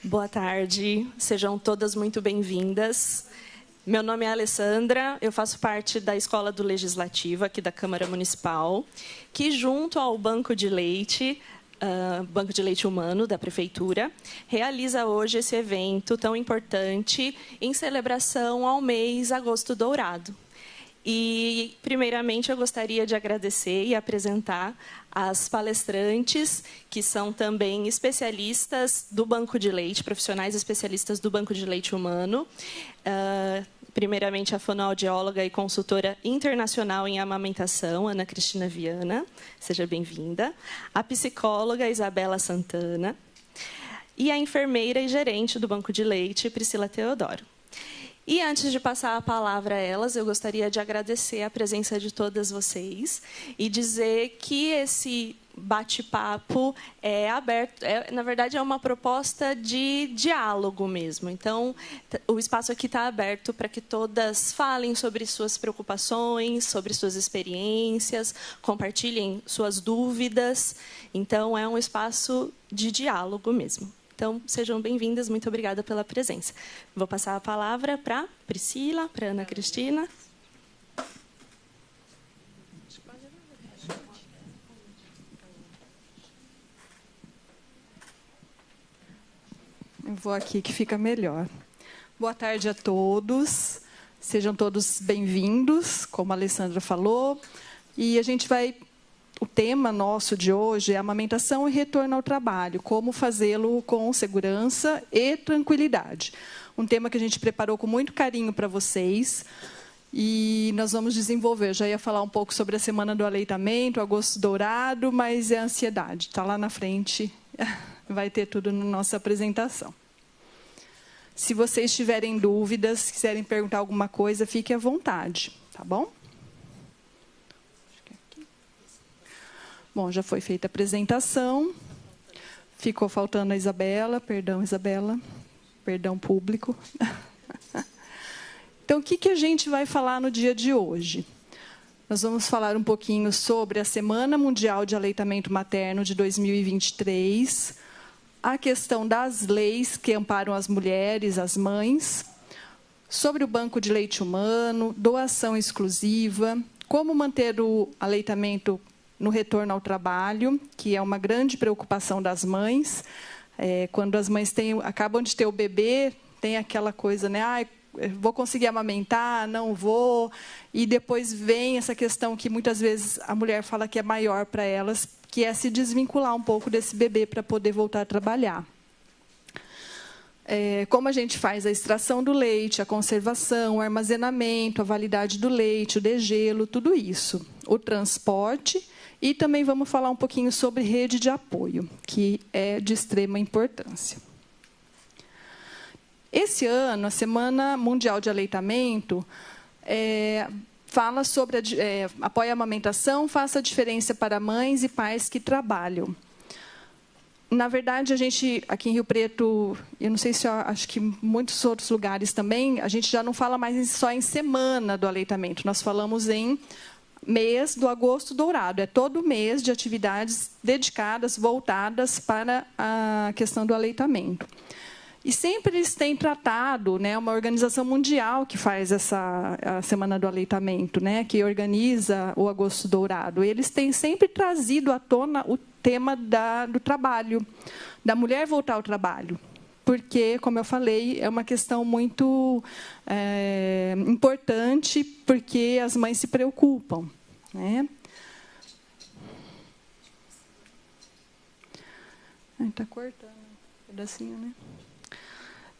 Boa tarde, sejam todas muito bem-vindas. Meu nome é Alessandra, eu faço parte da Escola do Legislativo, aqui da Câmara Municipal, que junto ao Banco de Leite Humano da Prefeitura, realiza hoje esse evento tão importante em celebração ao mês Agosto Dourado. E, primeiramente, eu gostaria de agradecer e apresentar as palestrantes, que são também especialistas do Banco de Leite, profissionais especialistas do Banco de Leite Humano. Primeiramente, a fonoaudióloga e consultora internacional em amamentação, Ana Cristina Viana, seja bem-vinda. A psicóloga Isabela Santana. E a enfermeira e gerente do Banco de Leite, Priscila Teodoro. E antes de passar a palavra a elas, eu gostaria de agradecer a presença de todas vocês e dizer que esse bate-papo é aberto, na verdade, é uma proposta de diálogo mesmo. Então, o espaço aqui está aberto para que todas falem sobre suas preocupações, sobre suas experiências, compartilhem suas dúvidas. Então, é um espaço de diálogo mesmo. Então, sejam bem-vindas, muito obrigada pela presença. Vou passar a palavra para a Priscila, para a Ana Cristina. Eu vou aqui que fica melhor. Boa tarde a todos, sejam todos bem-vindos, como a Alessandra falou. E a gente vai... O tema nosso de hoje é amamentação e retorno ao trabalho, como fazê-lo com segurança e tranquilidade. Um tema que a gente preparou com muito carinho para vocês e nós vamos desenvolver. Eu já ia falar um pouco sobre a Semana do Aleitamento, Agosto Dourado, mas é a ansiedade. Está lá na frente, vai ter tudo na nossa apresentação. Se vocês tiverem dúvidas, quiserem perguntar alguma coisa, fique à vontade, tá bom? Bom, já foi feita a apresentação. Ficou faltando a Isabela. Perdão, Isabela. Perdão, público. Então, o que a gente vai falar no dia de hoje? Nós vamos falar um pouquinho sobre a Semana Mundial de Aleitamento Materno de 2023, a questão das leis que amparam as mulheres, as mães, sobre o Banco de Leite Humano, doação exclusiva, como manter o aleitamento no retorno ao trabalho, que é uma grande preocupação das mães. Quando as mães acabam de ter o bebê, tem aquela coisa, né? Vou conseguir amamentar, não vou. E depois vem essa questão que muitas vezes a mulher fala que é maior para elas, que é se desvincular um pouco desse bebê para poder voltar a trabalhar. Como a gente faz a extração do leite, a conservação, o armazenamento, a validade do leite, o degelo, tudo isso. O transporte. E também vamos falar um pouquinho sobre rede de apoio, que é de extrema importância. Esse ano, a Semana Mundial de Aleitamento fala sobre apoio à amamentação, faça a diferença para mães e pais que trabalham. Na verdade, a gente, aqui em Rio Preto, eu não sei se acho que em muitos outros lugares também, a gente já não fala mais só em Semana do Aleitamento, nós falamos em mês do Agosto Dourado. É todo mês de atividades dedicadas, voltadas para a questão do aleitamento. E sempre eles têm tratado, né, uma organização mundial que faz a Semana do Aleitamento, né, que organiza o Agosto Dourado. Eles têm sempre trazido à tona o tema do trabalho, da mulher voltar ao trabalho. Porque, como eu falei, é uma questão muito importante, porque as mães se preocupam, né? Está cortando um pedacinho, né?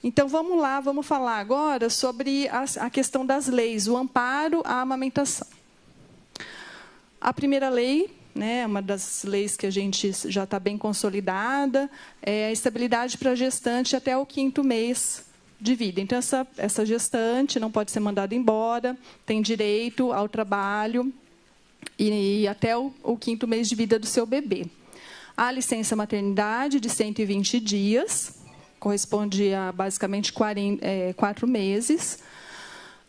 Então, vamos lá, vamos falar agora sobre a questão das leis, o amparo à amamentação. A primeira lei, né, uma das leis que a gente já está bem consolidada, é a estabilidade para a gestante até o 5º mês de vida. Então, essa gestante não pode ser mandada embora, tem direito ao trabalho e até o 5º mês de vida do seu bebê. A licença maternidade de 120 dias, corresponde a basicamente 4 meses.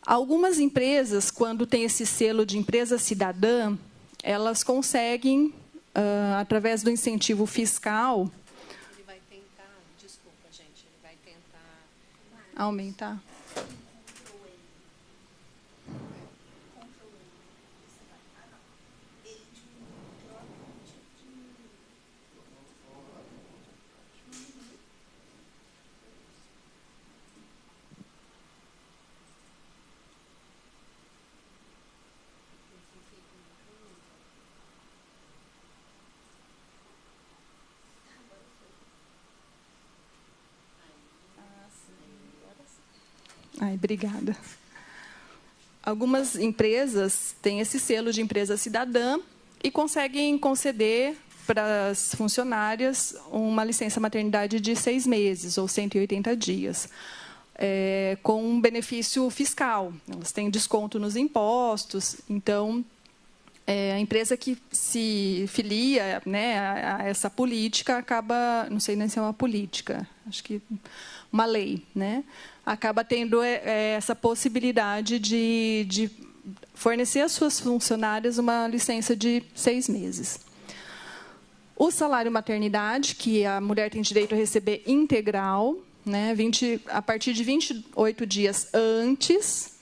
Algumas empresas, quando tem esse selo de empresa cidadã, elas conseguem, através do incentivo fiscal... Ele vai tentar, desculpa, gente, ele vai Aumentar. Ai, obrigada. Algumas empresas têm esse selo de empresa cidadã e conseguem conceder para as funcionárias uma licença maternidade de 6 meses ou 180 dias, com um benefício fiscal. Elas têm desconto nos impostos, então a empresa que se filia, né, a essa política acaba, não sei nem se é uma política, acho que uma lei, né, acaba tendo essa possibilidade de fornecer às suas funcionárias uma licença de 6 meses. O salário maternidade, que a mulher tem direito a receber integral, né, a partir de 28 dias antes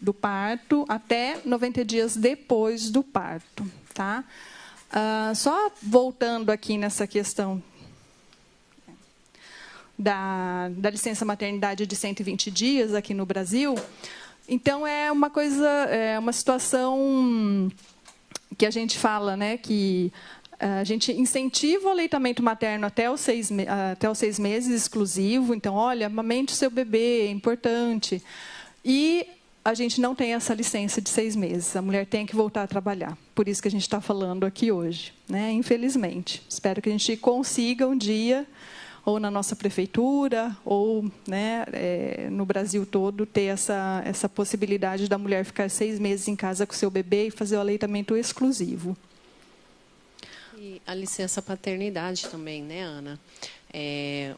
do parto até 90 dias depois do parto. Tá? Só voltando aqui nessa questão da licença maternidade de 120 dias aqui no Brasil, então é uma situação que a gente fala, né, que a gente incentiva o aleitamento materno até os 6 meses exclusivo. Então, olha, amamente o seu bebê, é importante. E a gente não tem essa licença de 6 meses. A mulher tem que voltar a trabalhar. Por isso que a gente está falando aqui hoje, né? Infelizmente. Espero que a gente consiga um dia, ou na nossa prefeitura, ou, né, no Brasil todo, ter essa possibilidade da mulher ficar 6 meses em casa com o seu bebê e fazer o aleitamento exclusivo. E a licença paternidade também, né, Ana?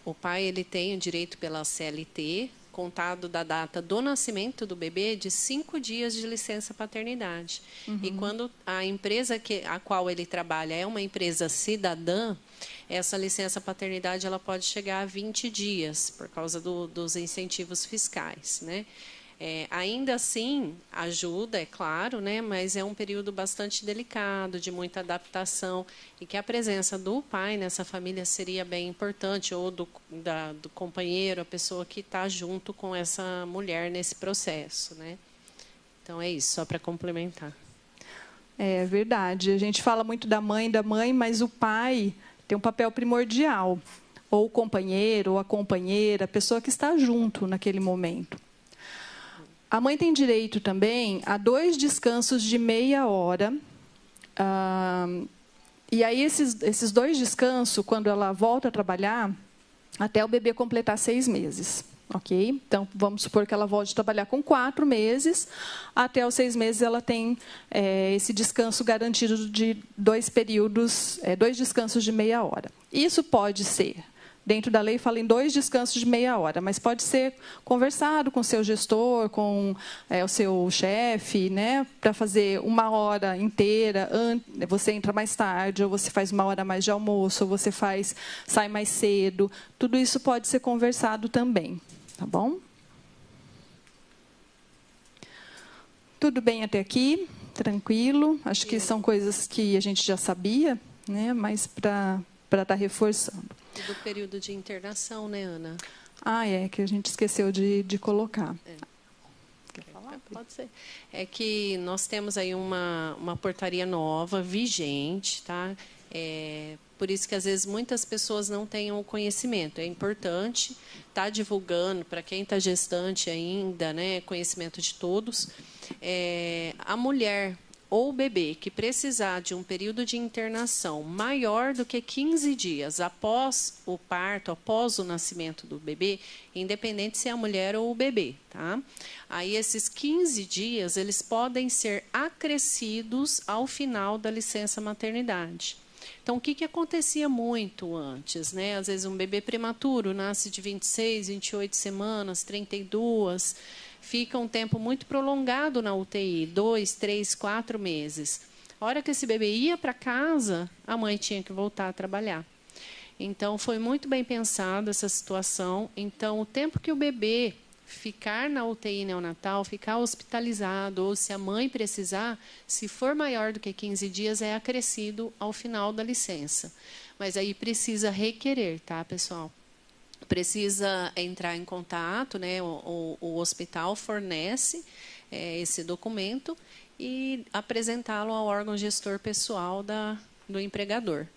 O pai ele tem o direito pela CLT, contado da data do nascimento do bebê, de 5 dias de licença paternidade. Uhum. E quando a empresa a qual ele trabalha é uma empresa cidadã, essa licença paternidade ela pode chegar a 20 dias, por causa dos incentivos fiscais, né? Ainda assim, ajuda, é claro, né? Mas é um período bastante delicado, de muita adaptação, e que a presença do pai nessa família seria bem importante, ou do companheiro, a pessoa que está junto com essa mulher nesse processo, né? Então, é isso, só para complementar. É verdade. A gente fala muito da mãe, mas o pai tem um papel primordial, ou o companheiro, ou a companheira, a pessoa que está junto naquele momento. A mãe tem direito também a 2 descansos de meia hora. E aí, esses 2 descansos, quando ela volta a trabalhar, até o bebê completar 6 meses. Ok? Então, vamos supor que ela volte a trabalhar com 4 meses. Até os 6 meses, ela tem esse descanso garantido de 2 períodos, 2 descansos de meia hora. Isso pode ser... Dentro da lei fala em 2 descansos de meia hora, mas pode ser conversado com o seu gestor, com o seu chefe, né, para fazer 1 hora inteira. Você entra mais tarde, ou você faz 1 hora mais de almoço, ou você sai mais cedo. Tudo isso pode ser conversado também, tá bom? Tudo bem até aqui? Tranquilo? Acho que são coisas que a gente já sabia, né, mas para estar reforçando. Do período de internação, né, Ana? Que a gente esqueceu de colocar. Quer falar? Pode ser. É que nós temos aí uma portaria nova, vigente, tá? Por isso que, às vezes, muitas pessoas não têm o conhecimento. É importante estar divulgando para quem está gestante ainda, né, conhecimento de todos. A mulher ou o bebê que precisar de um período de internação maior do que 15 dias após o parto, após o nascimento do bebê, independente se é a mulher ou o bebê, tá? Aí esses 15 dias, eles podem ser acrescidos ao final da licença maternidade. Então, o que acontecia muito antes, né? Às vezes um bebê prematuro nasce de 26, 28 semanas, 32, fica um tempo muito prolongado na UTI, 2, 3, 4 meses. A hora que esse bebê ia para casa, a mãe tinha que voltar a trabalhar. Então, foi muito bem pensada essa situação. Então, o tempo que o bebê ficar na UTI neonatal, ficar hospitalizado, ou se a mãe precisar, se for maior do que 15 dias, é acrescido ao final da licença. Mas aí precisa requerer, tá, pessoal? Precisa entrar em contato, né? O hospital fornece esse documento e apresentá-lo ao órgão gestor pessoal do empregador.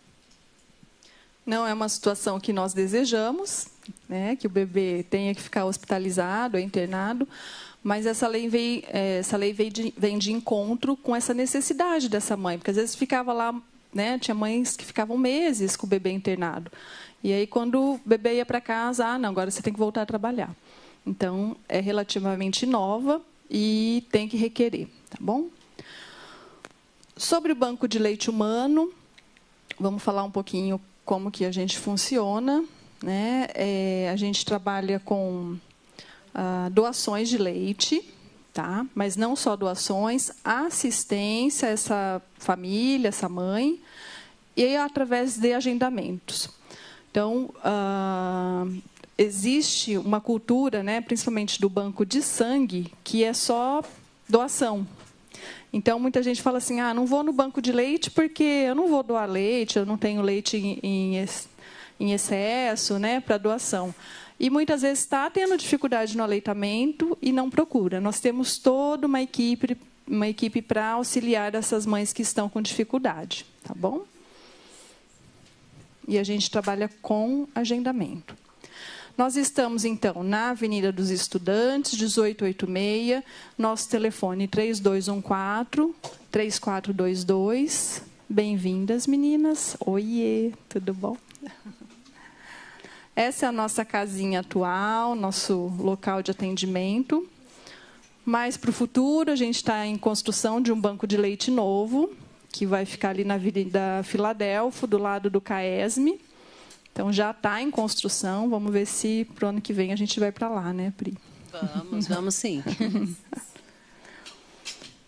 Não é uma situação que nós desejamos, né, que o bebê tenha que ficar hospitalizado ou internado, mas essa lei vem de encontro com essa necessidade dessa mãe, porque às vezes ficava lá, né, tinha mães que ficavam meses com o bebê internado. E aí, quando o bebê ia para casa, não, agora você tem que voltar a trabalhar. Então, é relativamente nova e tem que requerer, tá bom? Sobre o banco de leite humano, vamos falar um pouquinho como que a gente funciona, né? A gente trabalha com doações de leite, tá? Mas não só doações, assistência a essa família, essa mãe, e através de agendamentos. Então, existe uma cultura, né, principalmente do banco de sangue, que é só doação. Então, muita gente fala assim, não vou no banco de leite porque eu não vou doar leite, eu não tenho leite em excesso, né, para doação. E muitas vezes está tendo dificuldade no aleitamento e não procura. Nós temos toda uma equipe para auxiliar essas mães que estão com dificuldade, tá bom? E a gente trabalha com agendamento. Nós estamos, então, na Avenida dos Estudantes, 1886, nosso telefone 3214-3422. Bem-vindas, meninas. Oiê, tudo bom? Essa é a nossa casinha atual, nosso local de atendimento. Mas, para o futuro, a gente está em construção de um banco de leite novo, que vai ficar ali na Avenida Filadélfia, do lado do CAESM. Então, já está em construção. Vamos ver se, para o ano que vem, a gente vai para lá, né, Pri? Vamos sim.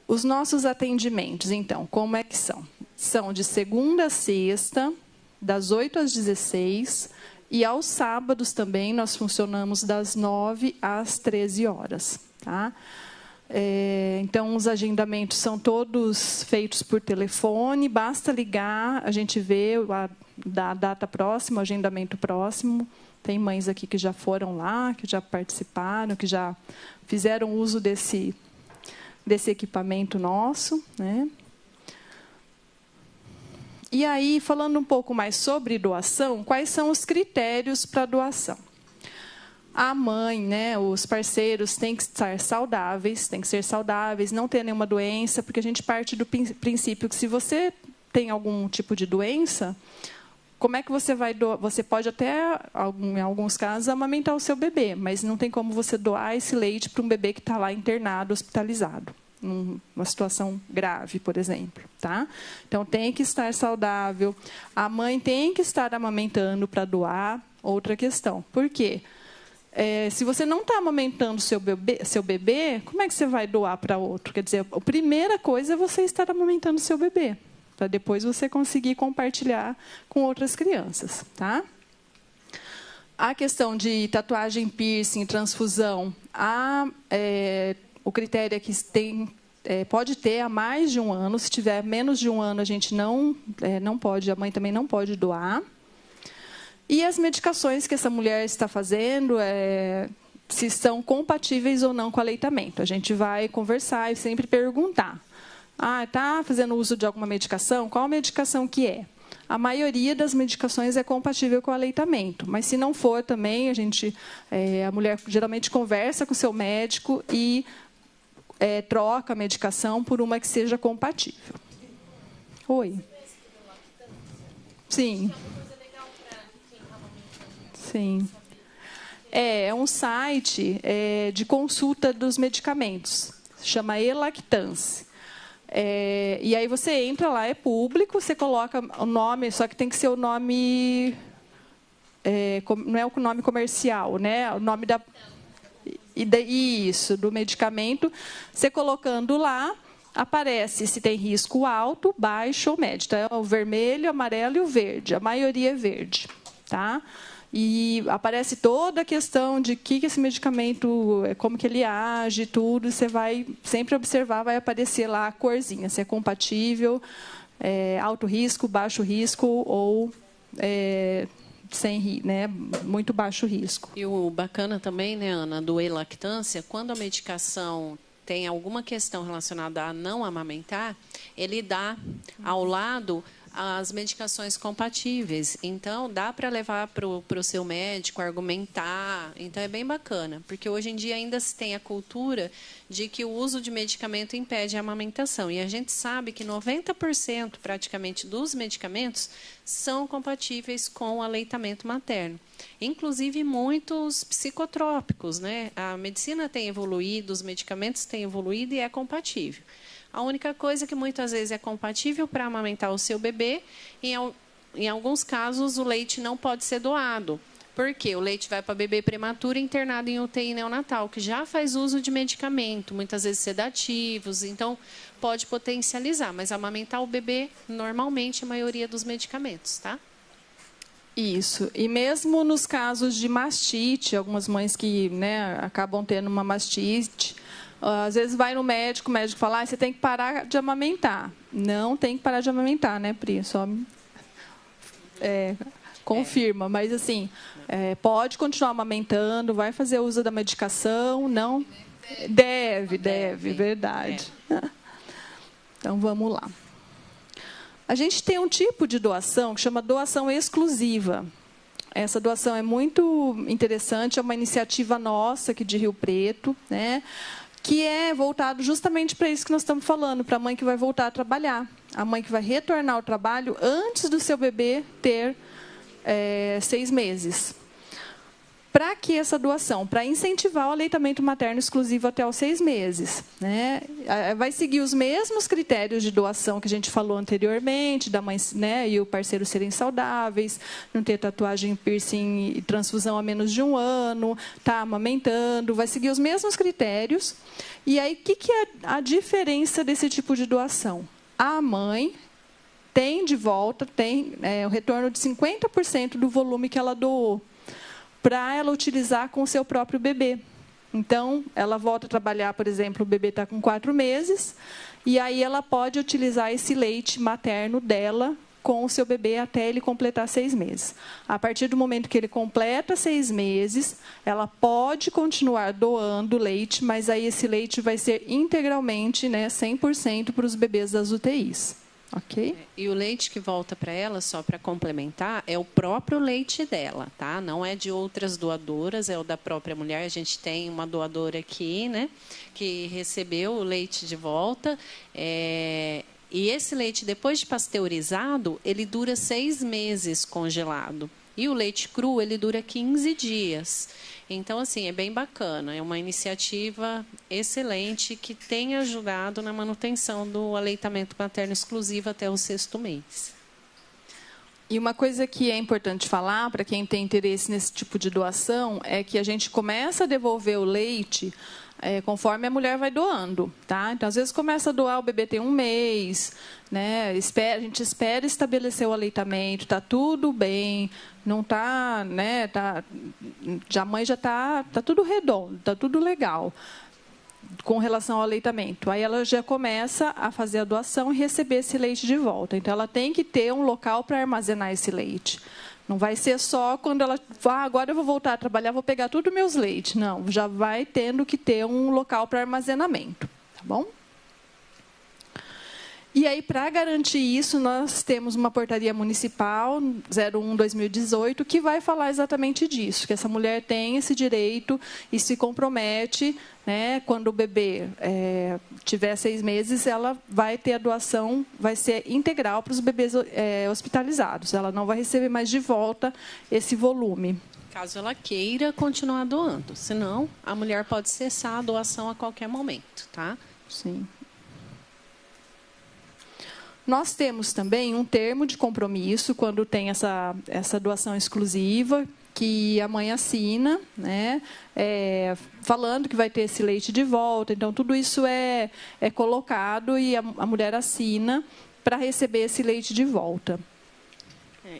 Os nossos atendimentos, então, como é que são? São de segunda a sexta, das 8 às 16, e aos sábados também nós funcionamos das 9 às 13 horas. Tá? Então, os agendamentos são todos feitos por telefone, basta ligar, a gente vê a data próxima, o agendamento próximo. Tem mães aqui que já foram lá, que já participaram, que já fizeram uso desse equipamento nosso, né? E aí, falando um pouco mais sobre doação, quais são os critérios para doação? A mãe, né, os parceiros têm que estar saudáveis, não ter nenhuma doença, porque a gente parte do princípio que se você tem algum tipo de doença, como é que você vai doar? Você pode até, em alguns casos, amamentar o seu bebê, mas não tem como você doar esse leite para um bebê que está lá internado, hospitalizado, numa situação grave, por exemplo. Tá? Então, tem que estar saudável. A mãe tem que estar amamentando para doar. Outra questão. Por quê? Se você não está amamentando seu bebê, como é que você vai doar para outro? Quer dizer, a primeira coisa é você estar amamentando seu bebê, para depois você conseguir compartilhar com outras crianças. Tá? A questão de tatuagem, piercing, transfusão, o critério é que pode ter há mais de um ano. Se tiver menos de um ano, a gente não pode, a mãe também não pode doar. E as medicações que essa mulher está fazendo, se são compatíveis ou não com o aleitamento. A gente vai conversar e sempre perguntar. Está fazendo uso de alguma medicação? Qual medicação que é? A maioria das medicações é compatível com o aleitamento. Mas, se não for também, a mulher geralmente conversa com o seu médico e troca a medicação por uma que seja compatível. Oi. Sim. Sim. É um site de consulta dos medicamentos. Se chama eLactance. E aí você entra lá, é público, você coloca o nome, só que tem que ser o nome... não é o nome comercial, né? O nome do medicamento. Você colocando lá, aparece se tem risco alto, baixo ou médio. Então, é o vermelho, o amarelo e o verde. A maioria é verde. tá? E aparece toda a questão de que esse medicamento, como que ele age, tudo. Você vai sempre observar, vai aparecer lá a corzinha, se é compatível, alto risco, baixo risco ou sem, né, muito baixo risco. E o bacana também, né, Ana, do e-lactância, quando a medicação tem alguma questão relacionada a não amamentar, ele dá ao lado as medicações compatíveis. Então, dá para levar para o seu médico, argumentar. Então, é bem bacana, porque hoje em dia ainda se tem a cultura de que o uso de medicamento impede a amamentação. E a gente sabe que 90% praticamente dos medicamentos são compatíveis com o aleitamento materno. Inclusive muitos psicotrópicos, né? A medicina tem evoluído, os medicamentos têm evoluído e é compatível. A única coisa que muitas vezes é compatível para amamentar o seu bebê, em alguns casos o leite não pode ser doado. Por quê? O leite vai para bebê prematuro internado em UTI neonatal, que já faz uso de medicamento, muitas vezes sedativos, então pode potencializar, mas amamentar o bebê, normalmente, a maioria dos medicamentos, tá? Isso. E mesmo nos casos de mastite, algumas mães que, né, acabam tendo uma mastite, às vezes vai no médico, o médico fala, você tem que parar de amamentar. Não tem que parar de amamentar, né, Pri? Só confirma. Mas, assim, pode continuar amamentando, vai fazer uso da medicação, não? Deve, verdade. Então, vamos lá. A gente tem um tipo de doação que chama doação exclusiva. Essa doação é muito interessante, é uma iniciativa nossa aqui de Rio Preto, né? Que é voltado justamente para isso que nós estamos falando, para a mãe que vai voltar a trabalhar. A mãe que vai retornar ao trabalho antes do seu bebê ter 6 meses. Para que essa doação? Para incentivar o aleitamento materno exclusivo até os 6 meses. Né? Vai seguir os mesmos critérios de doação que a gente falou anteriormente, da mãe, né, e o parceiro serem saudáveis, não ter tatuagem, piercing e transfusão há menos de 1 ano, tá amamentando, vai seguir os mesmos critérios. E aí, o que é a diferença desse tipo de doação? A mãe tem de volta, o retorno de 50% do volume que ela doou, para ela utilizar com o seu próprio bebê. Então, ela volta a trabalhar, por exemplo, o bebê está com 4 meses, e aí ela pode utilizar esse leite materno dela com o seu bebê até ele completar 6 meses. A partir do momento que ele completa 6 meses, ela pode continuar doando leite, mas aí esse leite vai ser integralmente, né, 100% para os bebês das UTIs. Okay. E o leite que volta para ela, só para complementar, é o próprio leite dela, tá? Não é de outras doadoras, é o da própria mulher. A gente tem uma doadora aqui, né, que recebeu o leite de volta. E esse leite, depois de pasteurizado, ele dura 6 meses congelado. E o leite cru, ele dura 15 dias. Então, assim, é bem bacana. É uma iniciativa excelente que tem ajudado na manutenção do aleitamento materno exclusivo até o 6º mês. E uma coisa que é importante falar, para quem tem interesse nesse tipo de doação, é que a gente começa a devolver o leite conforme a mulher vai doando, tá? Então, às vezes, começa a doar, o bebê tem 1 mês, né? A gente espera estabelecer o aleitamento, está tudo bem, não está, né? A mãe já está tudo redondo, está tudo legal com relação ao aleitamento. Aí ela já começa a fazer a doação e receber esse leite de volta. Então, ela tem que ter um local para armazenar esse leite. Não vai ser só quando ela fala, agora eu vou voltar a trabalhar, vou pegar tudo meus leites. Não, já vai tendo que ter um local para armazenamento. Tá bom? E aí, para garantir isso, nós temos uma portaria municipal 01/2018 que vai falar exatamente disso, que essa mulher tem esse direito e se compromete, né, quando o bebê tiver 6 meses, ela vai ter a doação, vai ser integral para os bebês hospitalizados. Ela não vai receber mais de volta esse volume. Caso ela queira continuar doando, senão a mulher pode cessar a doação a qualquer momento, tá? Sim. Nós temos também um termo de compromisso quando tem essa doação exclusiva, que a mãe assina, né, falando que vai ter esse leite de volta. Então, tudo isso é colocado e a mulher assina para receber esse leite de volta.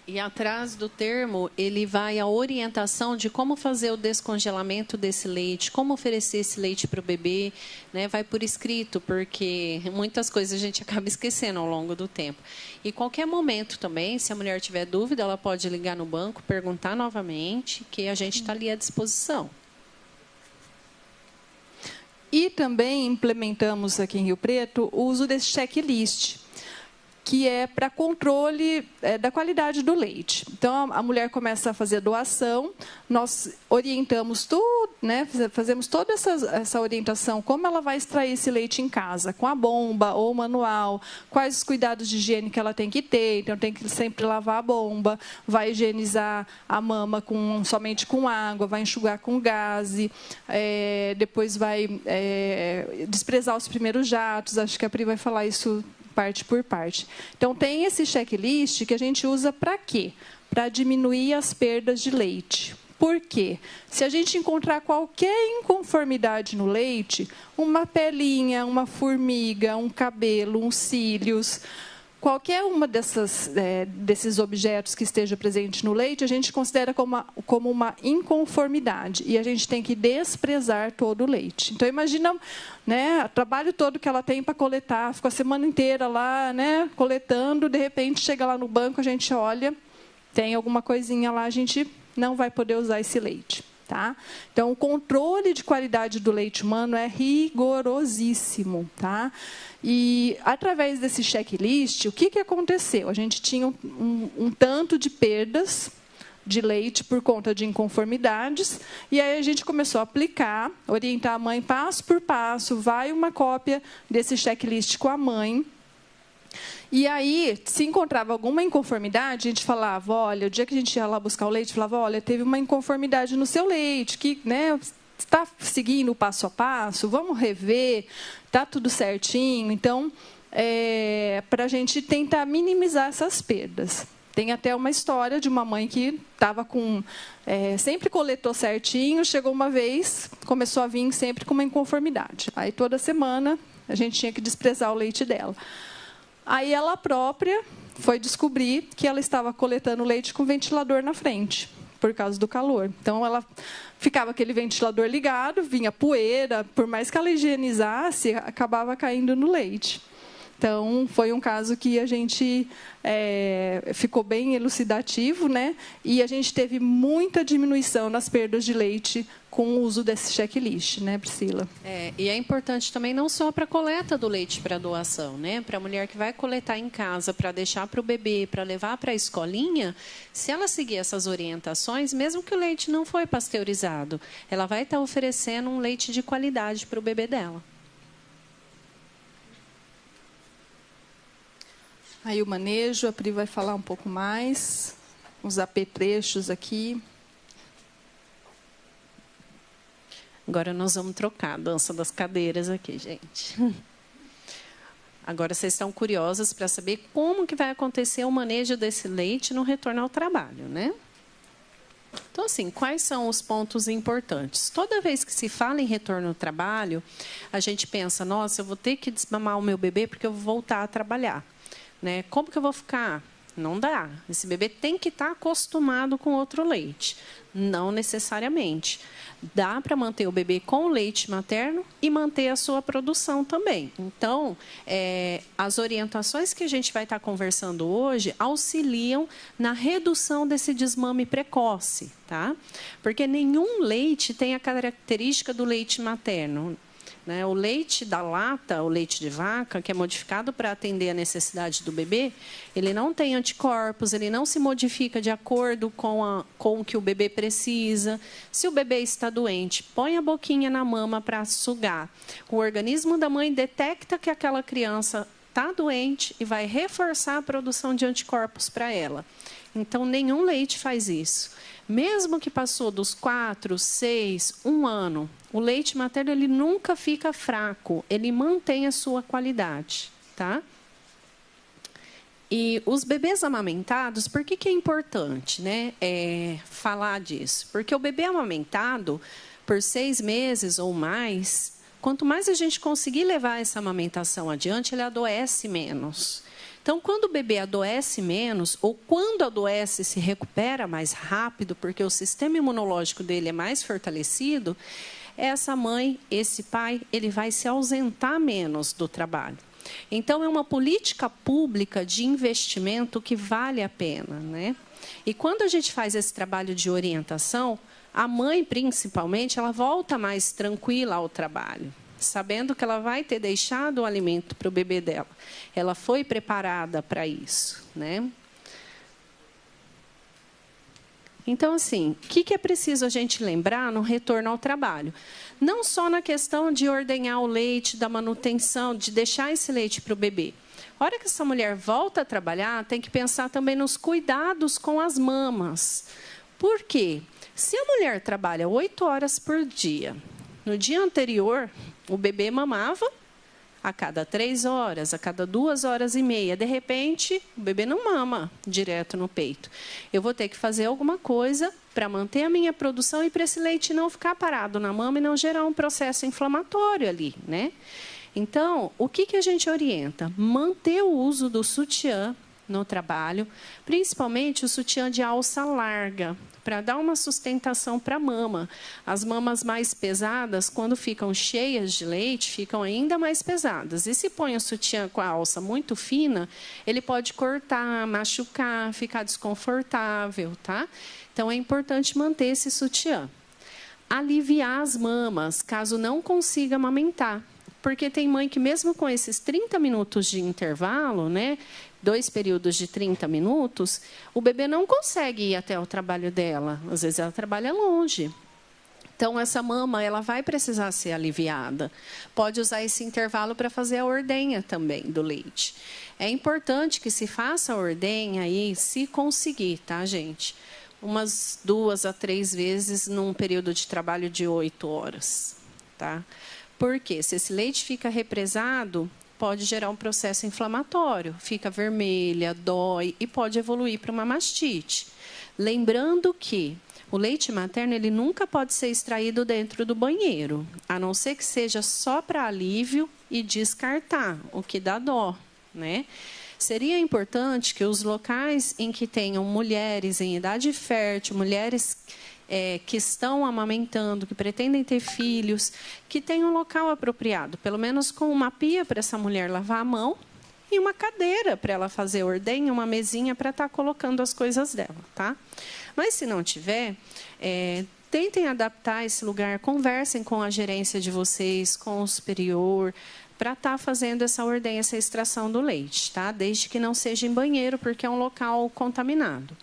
E atrás do termo, ele vai a orientação de como fazer o descongelamento desse leite, como oferecer esse leite para o bebê, né? Vai por escrito, porque muitas coisas a gente acaba esquecendo ao longo do tempo. E qualquer momento também, se a mulher tiver dúvida, ela pode ligar no banco, perguntar novamente, que a gente está ali à disposição. E também implementamos aqui em Rio Preto o uso desse checklist, que é para controle da qualidade do leite. Então, a mulher começa a fazer a doação, nós orientamos tudo, né, fazemos toda essa orientação, como ela vai extrair esse leite em casa, com a bomba ou manual, quais os cuidados de higiene que ela tem que ter, então tem que sempre lavar a bomba, vai higienizar a mama somente com água, vai enxugar com gaze, depois vai desprezar os primeiros jatos, acho que a Pri vai falar isso parte por parte. Então, tem esse checklist que a gente usa para quê? Para diminuir as perdas de leite. Por quê? Se a gente encontrar qualquer inconformidade no leite, uma pelinha, uma formiga, um cabelo, uns cílios, qualquer uma desses objetos que esteja presente no leite, a gente considera como uma inconformidade. E a gente tem que desprezar todo o leite. Então, imagina, né, o trabalho todo que ela tem para coletar, ficou a semana inteira lá, né, coletando, de repente chega lá no banco, a gente olha, tem alguma coisinha lá, a gente não vai poder usar esse leite. Tá? Então, o controle de qualidade do leite humano é rigorosíssimo. Tá? E, através desse checklist, o que aconteceu? A gente tinha um tanto de perdas de leite por conta de inconformidades, e aí a gente começou a aplicar, orientar a mãe passo por passo, vai uma cópia desse checklist com a mãe. E aí, se encontrava alguma inconformidade, a gente falava, olha, o dia que a gente ia lá buscar o leite, falava, olha, teve uma inconformidade no seu leite, que, né, está seguindo o passo a passo, vamos rever, está tudo certinho. Então, para a gente tentar minimizar essas perdas. Tem até uma história de uma mãe que estava sempre coletou certinho, chegou uma vez, começou a vir sempre com uma inconformidade. Aí, toda semana, a gente tinha que desprezar o leite dela. Aí ela própria foi descobrir que ela estava coletando leite com o ventilador na frente, por causa do calor. Então, ela ficava aquele ventilador ligado, vinha poeira, por mais que ela higienizasse, acabava caindo no leite. Então, foi um caso que a gente ficou bem elucidativo, né? E a gente teve muita diminuição nas perdas de leite com o uso desse checklist, né, Priscila? E é importante também não só para a coleta do leite para doação, né? Para a mulher que vai coletar em casa, para deixar para o bebê, para levar para a escolinha, se ela seguir essas orientações, mesmo que o leite não foi pasteurizado, ela vai estar oferecendo um leite de qualidade para o bebê dela. Aí o manejo, a Pri vai falar um pouco mais, uns apetrechos aqui. Agora nós vamos trocar a dança das cadeiras aqui, gente. Agora vocês estão curiosas para saber como que vai acontecer o manejo desse leite no retorno ao trabalho, né? Então, assim, quais são os pontos importantes? Toda vez que se fala em retorno ao trabalho, a gente pensa, nossa, eu vou ter que desmamar o meu bebê porque eu vou voltar a trabalhar. Né? Como que eu vou ficar? Não dá. Esse bebê tem que estar acostumado com outro leite. Não necessariamente. Dá para manter o bebê com leite materno e manter a sua produção também. Então, as orientações que a gente vai estar conversando hoje auxiliam na redução desse desmame precoce, tá? Porque nenhum leite tem a característica do leite materno. O leite da lata, o leite de vaca, que é modificado para atender a necessidade do bebê, ele não tem anticorpos, ele não se modifica de acordo com o que o bebê precisa. Se o bebê está doente, põe a boquinha na mama para sugar. O organismo da mãe detecta que aquela criança está doente e vai reforçar a produção de anticorpos para ela. Então, nenhum leite faz isso. Mesmo que passou dos 4, 6, 1 ano, o leite materno ele nunca fica fraco, ele mantém a sua qualidade, tá? E os bebês amamentados, por que é importante, né, falar disso? Porque o bebê amamentado, por 6 meses ou mais, quanto mais a gente conseguir levar essa amamentação adiante, ele adoece menos. Então, Então, quando o bebê adoece menos, ou quando adoece se recupera mais rápido, porque o sistema imunológico dele é mais fortalecido, essa mãe, esse pai, ele vai se ausentar menos do trabalho. Então, é uma política pública de investimento que vale a pena, né? E quando a gente faz esse trabalho de orientação, a mãe, principalmente, ela volta mais tranquila ao trabalho, sabendo que ela vai ter deixado o alimento para o bebê dela. Ela foi preparada para isso, né? Então, assim, o que é preciso a gente lembrar no retorno ao trabalho? Não só na questão de ordenhar o leite, da manutenção, de deixar esse leite para o bebê. A hora que essa mulher volta a trabalhar, tem que pensar também nos cuidados com as mamas. Por quê? Se a mulher trabalha 8 horas por dia, no dia anterior, o bebê mamava a cada 3 horas, a cada 2 horas e meia. De repente, o bebê não mama direto no peito. Eu vou ter que fazer alguma coisa para manter a minha produção e para esse leite não ficar parado na mama e não gerar um processo inflamatório ali, né? Então, o que a gente orienta? Manter o uso do sutiã no trabalho, principalmente o sutiã de alça larga, para dar uma sustentação para a mama. As mamas mais pesadas, quando ficam cheias de leite, ficam ainda mais pesadas. E se põe o sutiã com a alça muito fina, ele pode cortar, machucar, ficar desconfortável, tá? Então, é importante manter esse sutiã. Aliviar as mamas, caso não consiga amamentar. Porque tem mãe que, mesmo com esses 30 minutos de intervalo, né, 2 períodos de 30 minutos, o bebê não consegue ir até o trabalho dela. Às vezes, ela trabalha longe. Então, essa mama ela vai precisar ser aliviada. Pode usar esse intervalo para fazer a ordenha também do leite. É importante que se faça a ordenha aí, se conseguir, tá, gente? Umas 2 a 3 vezes num período de trabalho de 8 horas, tá? Porque se esse leite fica represado, pode gerar um processo inflamatório, fica vermelha, dói e pode evoluir para uma mastite. Lembrando que o leite materno ele nunca pode ser extraído dentro do banheiro, a não ser que seja só para alívio e descartar, o que dá dó, né? Seria importante que os locais em que tenham mulheres em idade fértil, mulheres que estão amamentando, que pretendem ter filhos, que tenham um local apropriado, pelo menos com uma pia para essa mulher lavar a mão e uma cadeira para ela fazer ordenha, uma mesinha para estar colocando as coisas dela, tá? Mas se não tiver, tentem adaptar esse lugar, conversem com a gerência de vocês, com o superior, para estar fazendo essa ordenha, essa extração do leite, tá? Desde que não seja em banheiro, porque é um local contaminado.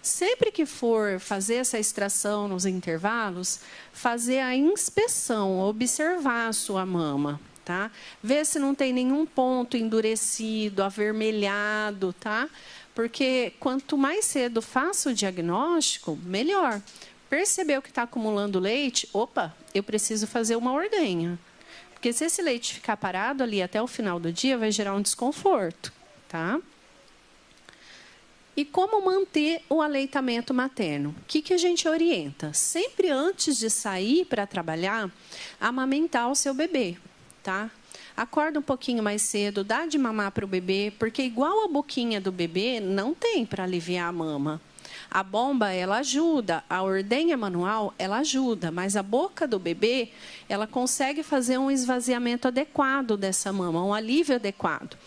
Sempre que for fazer essa extração nos intervalos, fazer a inspeção, observar a sua mama, tá? Ver se não tem nenhum ponto endurecido, avermelhado, tá? Porque quanto mais cedo faça o diagnóstico, melhor. Percebeu que está acumulando leite? Opa, eu preciso fazer uma ordenha. Porque se esse leite ficar parado ali até o final do dia, vai gerar um desconforto, tá? E como manter o aleitamento materno? O que a gente orienta? Sempre antes de sair para trabalhar, amamentar o seu bebê, tá? Acorda um pouquinho mais cedo, dá de mamar para o bebê, porque igual a boquinha do bebê, não tem para aliviar a mama. A bomba, ela ajuda, a ordenha manual, ela ajuda, mas a boca do bebê, ela consegue fazer um esvaziamento adequado dessa mama, um alívio adequado.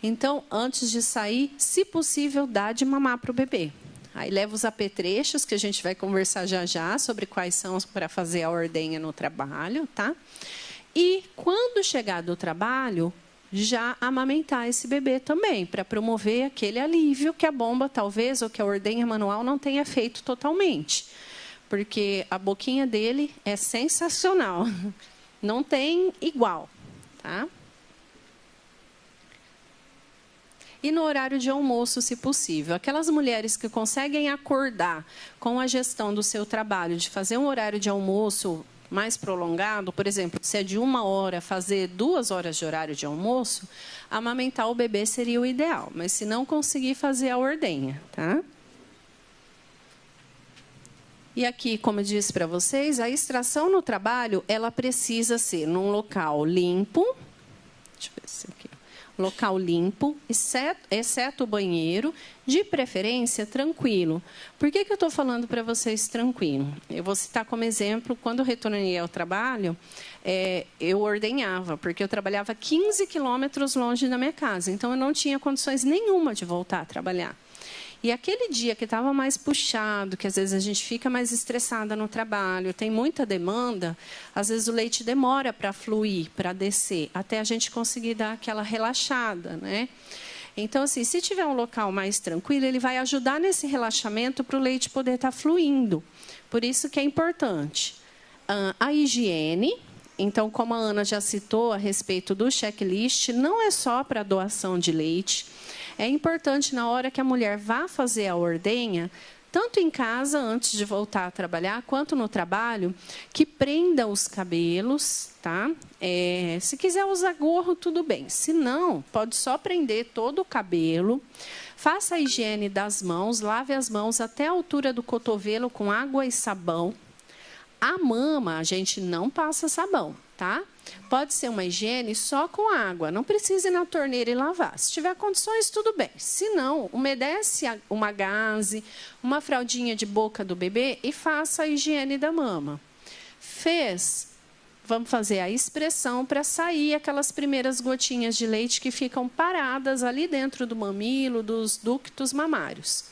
Então, antes de sair, se possível, dá de mamar para o bebê. Aí leva os apetrechos, que a gente vai conversar já já, sobre quais são para fazer a ordenha no trabalho, tá? E, quando chegar do trabalho, já amamentar esse bebê também, para promover aquele alívio que a bomba, talvez, ou que a ordenha manual não tenha feito totalmente. Porque a boquinha dele é sensacional. Não tem igual, tá? E no horário de almoço, se possível. Aquelas mulheres que conseguem acordar com a gestão do seu trabalho, de fazer um horário de almoço mais prolongado, por exemplo, se é de 1 hora, fazer 2 horas de horário de almoço, amamentar o bebê seria o ideal. Mas se não conseguir, fazer a ordenha, tá? E aqui, como eu disse para vocês, a extração no trabalho, ela precisa ser num local limpo. Deixa eu ver se aqui. local limpo, exceto o banheiro, de preferência tranquilo. Por que eu estou falando para vocês tranquilo? Eu vou citar como exemplo, quando eu retornei ao trabalho, eu ordenhava, porque eu trabalhava 15 quilômetros longe da minha casa, então eu não tinha condições nenhuma de voltar a trabalhar. E aquele dia que estava mais puxado, que às vezes a gente fica mais estressada no trabalho, tem muita demanda, às vezes o leite demora para fluir, para descer, até a gente conseguir dar aquela relaxada, né? Então, assim, se tiver um local mais tranquilo, ele vai ajudar nesse relaxamento para o leite poder estar fluindo. Por isso que é importante. A higiene. Então, como a Ana já citou a respeito do checklist, não é só para doação de leite. É importante, na hora que a mulher vá fazer a ordenha, tanto em casa, antes de voltar a trabalhar, quanto no trabalho, que prenda os cabelos, tá? Se quiser usar gorro, tudo bem. Se não, pode só prender todo o cabelo. Faça a higiene das mãos, lave as mãos até a altura do cotovelo com água e sabão. A mama, a gente não passa sabão, tá? Pode ser uma higiene só com água, não precisa ir na torneira e lavar. Se tiver condições, tudo bem. Se não, umedece uma gaze, uma fraldinha de boca do bebê e faça a higiene da mama. Fez, vamos fazer a expressão para sair aquelas primeiras gotinhas de leite que ficam paradas ali dentro do mamilo, dos ductos mamários.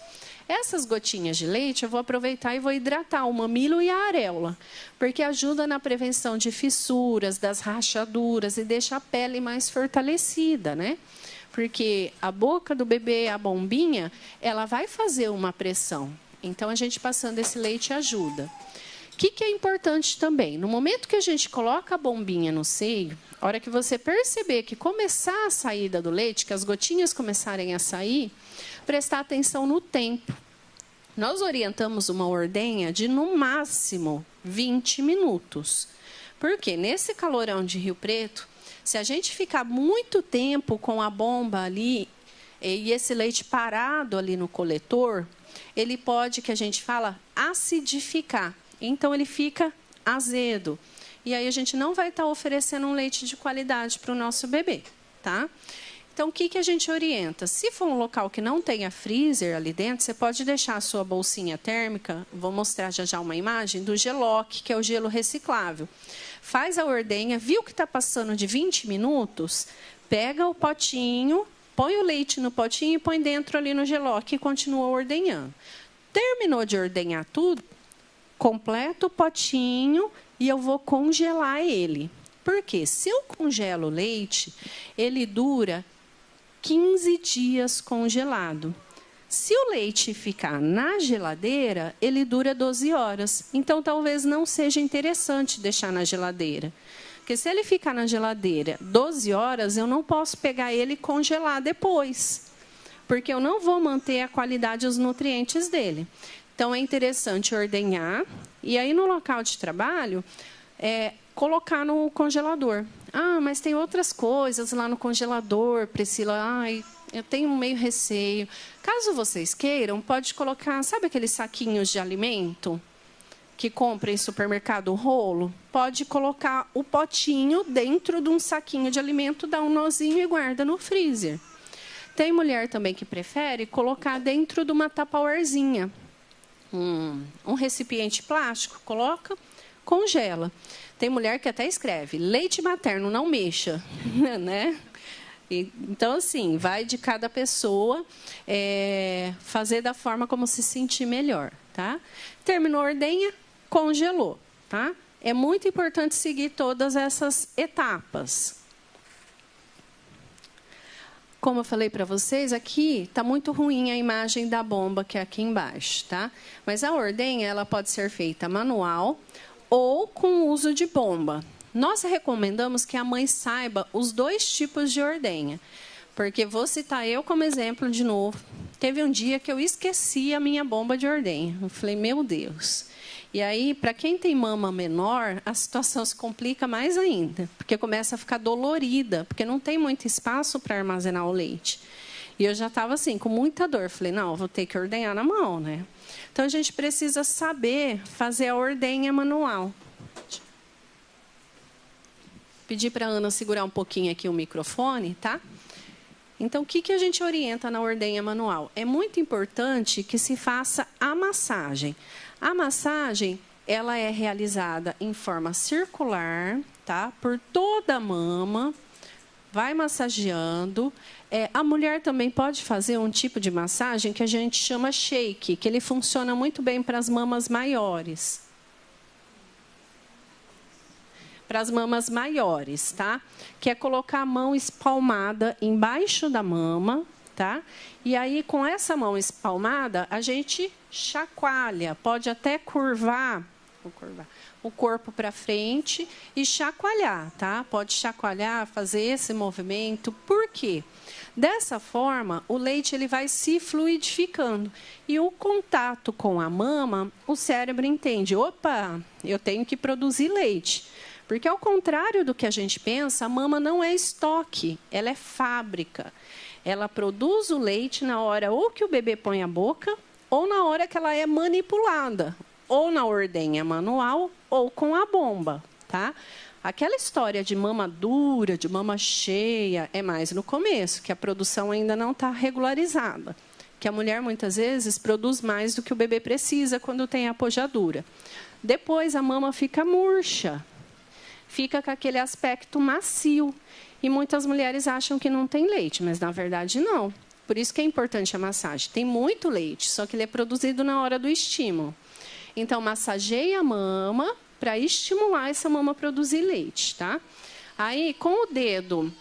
Essas gotinhas de leite eu vou aproveitar e vou hidratar o mamilo e a areola, porque ajuda na prevenção de fissuras, das rachaduras e deixa a pele mais fortalecida, né? Porque a boca do bebê, a bombinha, ela vai fazer uma pressão. Então, a gente passando esse leite ajuda. O que é importante também? No momento que a gente coloca a bombinha no seio, a hora que você perceber que começar a saída do leite, que as gotinhas começarem a sair, prestar atenção no tempo. Nós orientamos uma ordenha de, no máximo, 20 minutos. Porque nesse calorão de Rio Preto, se a gente ficar muito tempo com a bomba ali e esse leite parado ali no coletor, ele pode, que a gente fala, acidificar. Então, ele fica azedo. E aí, a gente não vai estar oferecendo um leite de qualidade para o nosso bebê, tá? Então, o que a gente orienta? Se for um local que não tenha freezer ali dentro, você pode deixar a sua bolsinha térmica, vou mostrar já uma imagem, do Geloc, que é o gelo reciclável. Faz a ordenha, viu que está passando de 20 minutos, pega o potinho, põe o leite no potinho e põe dentro ali no Geloc e continua ordenhando. Terminou de ordenhar tudo, completa o potinho e eu vou congelar ele. Por quê? Se eu congelo o leite, ele dura 15 dias congelado. Se o leite ficar na geladeira, ele dura 12 horas. Então, talvez não seja interessante deixar na geladeira. Porque se ele ficar na geladeira 12 horas, eu não posso pegar ele e congelar depois. Porque eu não vou manter a qualidade e os nutrientes dele. Então, é interessante ordenhar. E aí, no local de trabalho, colocar no congelador. Ah, mas tem outras coisas lá no congelador, Priscila. Ai, eu tenho meio receio. Caso vocês queiram, pode colocar, sabe aqueles saquinhos de alimento que compra em supermercado, rolo? Pode colocar o potinho dentro de um saquinho de alimento, dá um nozinho e guarda no freezer. Tem mulher também que prefere colocar dentro de uma tupperwarezinha. Um recipiente plástico, coloca, congela. Tem mulher que até escreve, leite materno, não mexa, né? Então, assim, vai de cada pessoa fazer da forma como se sentir melhor, tá? Terminou a ordenha, congelou, tá? É muito importante seguir todas essas etapas. Como eu falei para vocês, aqui está muito ruim a imagem da bomba que é aqui embaixo, tá? Mas a ordenha, ela pode ser feita manual ou com o uso de bomba. Nós recomendamos que a mãe saiba os dois tipos de ordenha. Porque vou citar eu como exemplo de novo. Teve um dia que eu esqueci a minha bomba de ordenha. Eu falei, meu Deus. E aí, para quem tem mama menor, a situação se complica mais ainda. Porque começa a ficar dolorida, porque não tem muito espaço para armazenar o leite. E eu já estava assim, com muita dor. Falei, não, vou ter que ordenhar na mão, né? Então, a gente precisa saber fazer a ordenha manual. Pedir para a Ana segurar um pouquinho aqui o microfone, tá? Então, o que a gente orienta na ordenha manual? É muito importante que se faça a massagem. A massagem, ela é realizada em forma circular, tá? Por toda a mama, vai massageando. A mulher também pode fazer um tipo de massagem que a gente chama shake, que ele funciona muito bem para as mamas maiores. Para as mamas maiores, tá? Que é colocar a mão espalmada embaixo da mama, tá? E aí, com essa mão espalmada, a gente chacoalha, pode até curvar o corpo para frente e chacoalhar, tá? Pode chacoalhar, fazer esse movimento. Por quê? Dessa forma, o leite ele vai se fluidificando. E o contato com a mama, o cérebro entende, opa, eu tenho que produzir leite. Porque, ao contrário do que a gente pensa, a mama não é estoque, ela é fábrica. Ela produz o leite na hora ou que o bebê põe a boca, ou na hora que ela é manipulada, ou na ordenha manual, ou com a bomba, tá? Aquela história de mama dura, de mama cheia, é mais no começo, que a produção ainda não está regularizada. Que a mulher, muitas vezes, produz mais do que o bebê precisa quando tem a pojadura. Depois, a mama fica murcha, fica com aquele aspecto macio. E muitas mulheres acham que não tem leite, mas, na verdade, não. Por isso que é importante a massagem. Tem muito leite, só que ele é produzido na hora do estímulo. Então, massageia a mama para estimular essa mama a produzir leite, tá? Aí, com o dedo,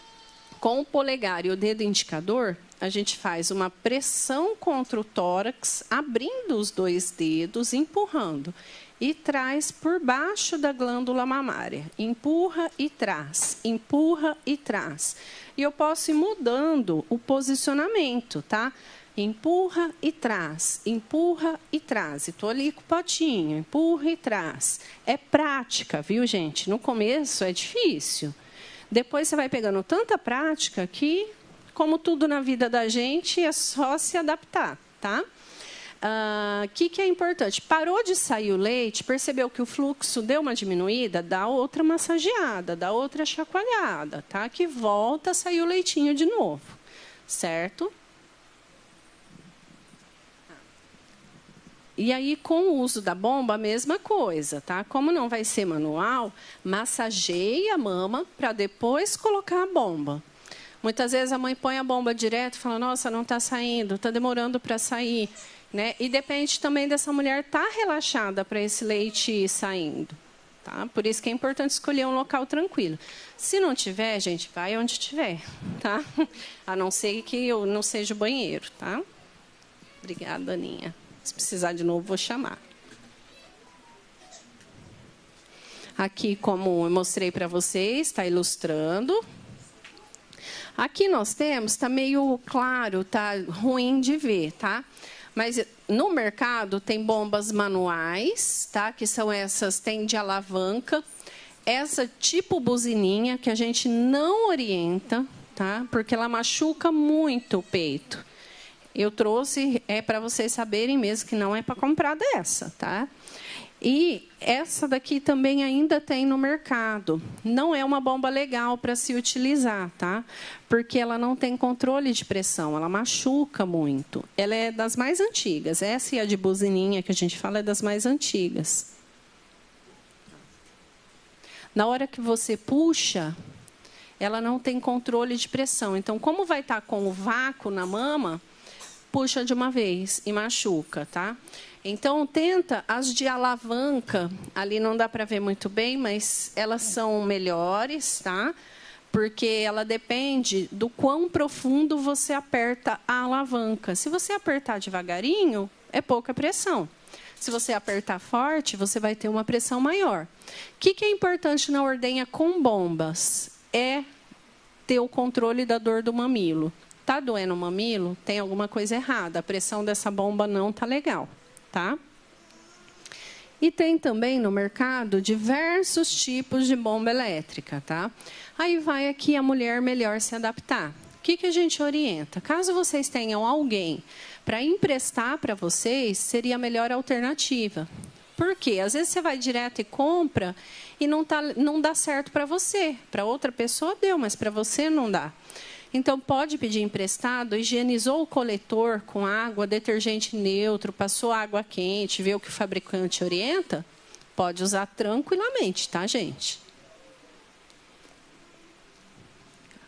com o polegar e o dedo indicador, a gente faz uma pressão contra o tórax, abrindo os dois dedos, empurrando. E traz por baixo da glândula mamária. Empurra e traz, empurra e traz. E eu posso ir mudando o posicionamento, tá? Empurra e traz, empurra e traz. Estou ali com o potinho, empurra e traz. É prática, viu, gente? No começo é difícil. Depois você vai pegando tanta prática que, como tudo na vida da gente, é só se adaptar, tá? Que é importante? Parou de sair o leite, percebeu que o fluxo deu uma diminuída, dá outra massageada, dá outra chacoalhada, tá? Que volta a sair o leitinho de novo, certo? E aí, com o uso da bomba, a mesma coisa, tá? Como não vai ser manual, massageia a mama para depois colocar a bomba. Muitas vezes a mãe põe a bomba direto e fala, nossa, não está saindo, está demorando para sair. Né? E depende também dessa mulher estar relaxada para esse leite ir saindo. Tá? Por isso que é importante escolher um local tranquilo. Se não tiver, gente, vai onde tiver. Tá? A não ser que eu não seja o banheiro. Tá? Obrigada, Aninha. Se precisar de novo, vou chamar. Aqui, como eu mostrei para vocês, está ilustrando. Aqui nós temos, está meio claro, está ruim de ver, tá? Mas no mercado tem bombas manuais, tá? Que são essas, tem de alavanca. Essa tipo buzininha que a gente não orienta, tá? Porque ela machuca muito o peito. Eu trouxe, para vocês saberem mesmo que não é para comprar dessa, tá? E essa daqui também ainda tem no mercado. Não é uma bomba legal para se utilizar, tá? Porque ela não tem controle de pressão, ela machuca muito. Ela é das mais antigas. Essa e a de buzininha que a gente fala é das mais antigas. Na hora que você puxa, ela não tem controle de pressão. Então, como vai estar com o vácuo na mama, puxa de uma vez e machuca, tá? Então, tenta as de alavanca. Ali não dá para ver muito bem, mas elas são melhores, tá? Porque ela depende do quão profundo você aperta a alavanca. Se você apertar devagarinho, é pouca pressão. Se você apertar forte, você vai ter uma pressão maior. O que é importante na ordenha com bombas? É ter o controle da dor do mamilo. Tá doendo o mamilo? Tem alguma coisa errada. A pressão dessa bomba não tá legal. Tá? E tem também no mercado diversos tipos de bomba elétrica, tá? Aí vai aqui a mulher melhor se adaptar. O que a gente orienta? Caso vocês tenham alguém para emprestar para vocês, seria a melhor alternativa. Por quê? Às vezes você vai direto e compra e não dá certo para você. Para outra pessoa deu, mas para você não dá. Então, pode pedir emprestado, higienizou o coletor com água, detergente neutro, passou água quente, vê o que o fabricante orienta, pode usar tranquilamente, tá, gente?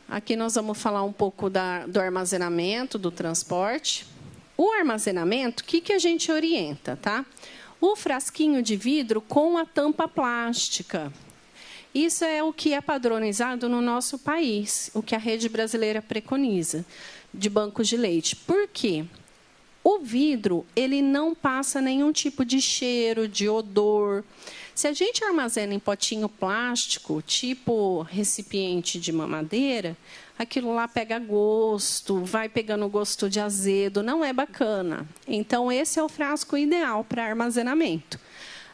Aqui nós vamos falar um pouco do armazenamento, do transporte. O armazenamento, o que a gente orienta, tá? O frasquinho de vidro com a tampa plástica. Isso é o que é padronizado no nosso país, o que a rede brasileira preconiza, de bancos de leite. Por quê? O vidro, ele não passa nenhum tipo de cheiro, de odor. Se a gente armazena em potinho plástico, tipo recipiente de mamadeira, aquilo lá pega gosto, vai pegando gosto de azedo, não é bacana. Então, esse é o frasco ideal para armazenamento.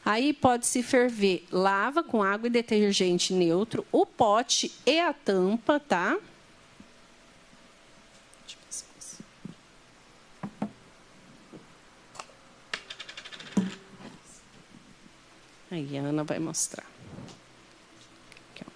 Aí pode-se ferver lava com água e detergente neutro, o pote e a tampa, tá? Aí a Ana vai mostrar. Aqui, ó.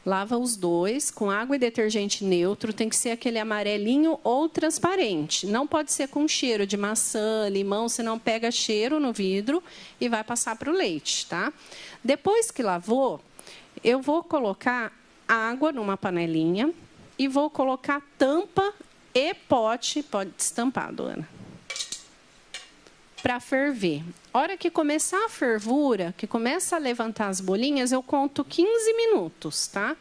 Lava os dois com água e detergente neutro. Tem que ser aquele amarelinho ou transparente. Não pode ser com cheiro de maçã, limão, senão pega cheiro no vidro e vai passar para o leite, tá? Depois que lavou, eu vou colocar água numa panelinha e vou colocar tampa e pote, pode destampado, Ana, para ferver. Hora que começar a fervura, que começa a levantar as bolinhas, eu conto 15 minutos, tá?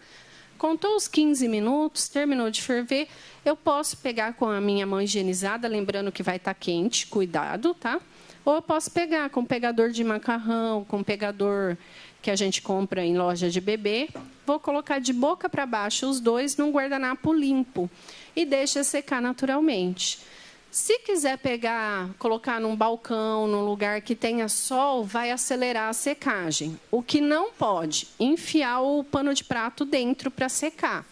Contou os 15 minutos, terminou de ferver, eu posso pegar com a minha mão higienizada, lembrando que vai estar quente, cuidado, tá? Ou eu posso pegar com pegador de macarrão, com pegador que a gente compra em loja de bebê. Vou colocar de boca para baixo os dois num guardanapo limpo e deixa secar naturalmente. Se quiser pegar, colocar num balcão, num lugar que tenha sol, vai acelerar a secagem. O que não pode, enfiar o pano de prato dentro para secar.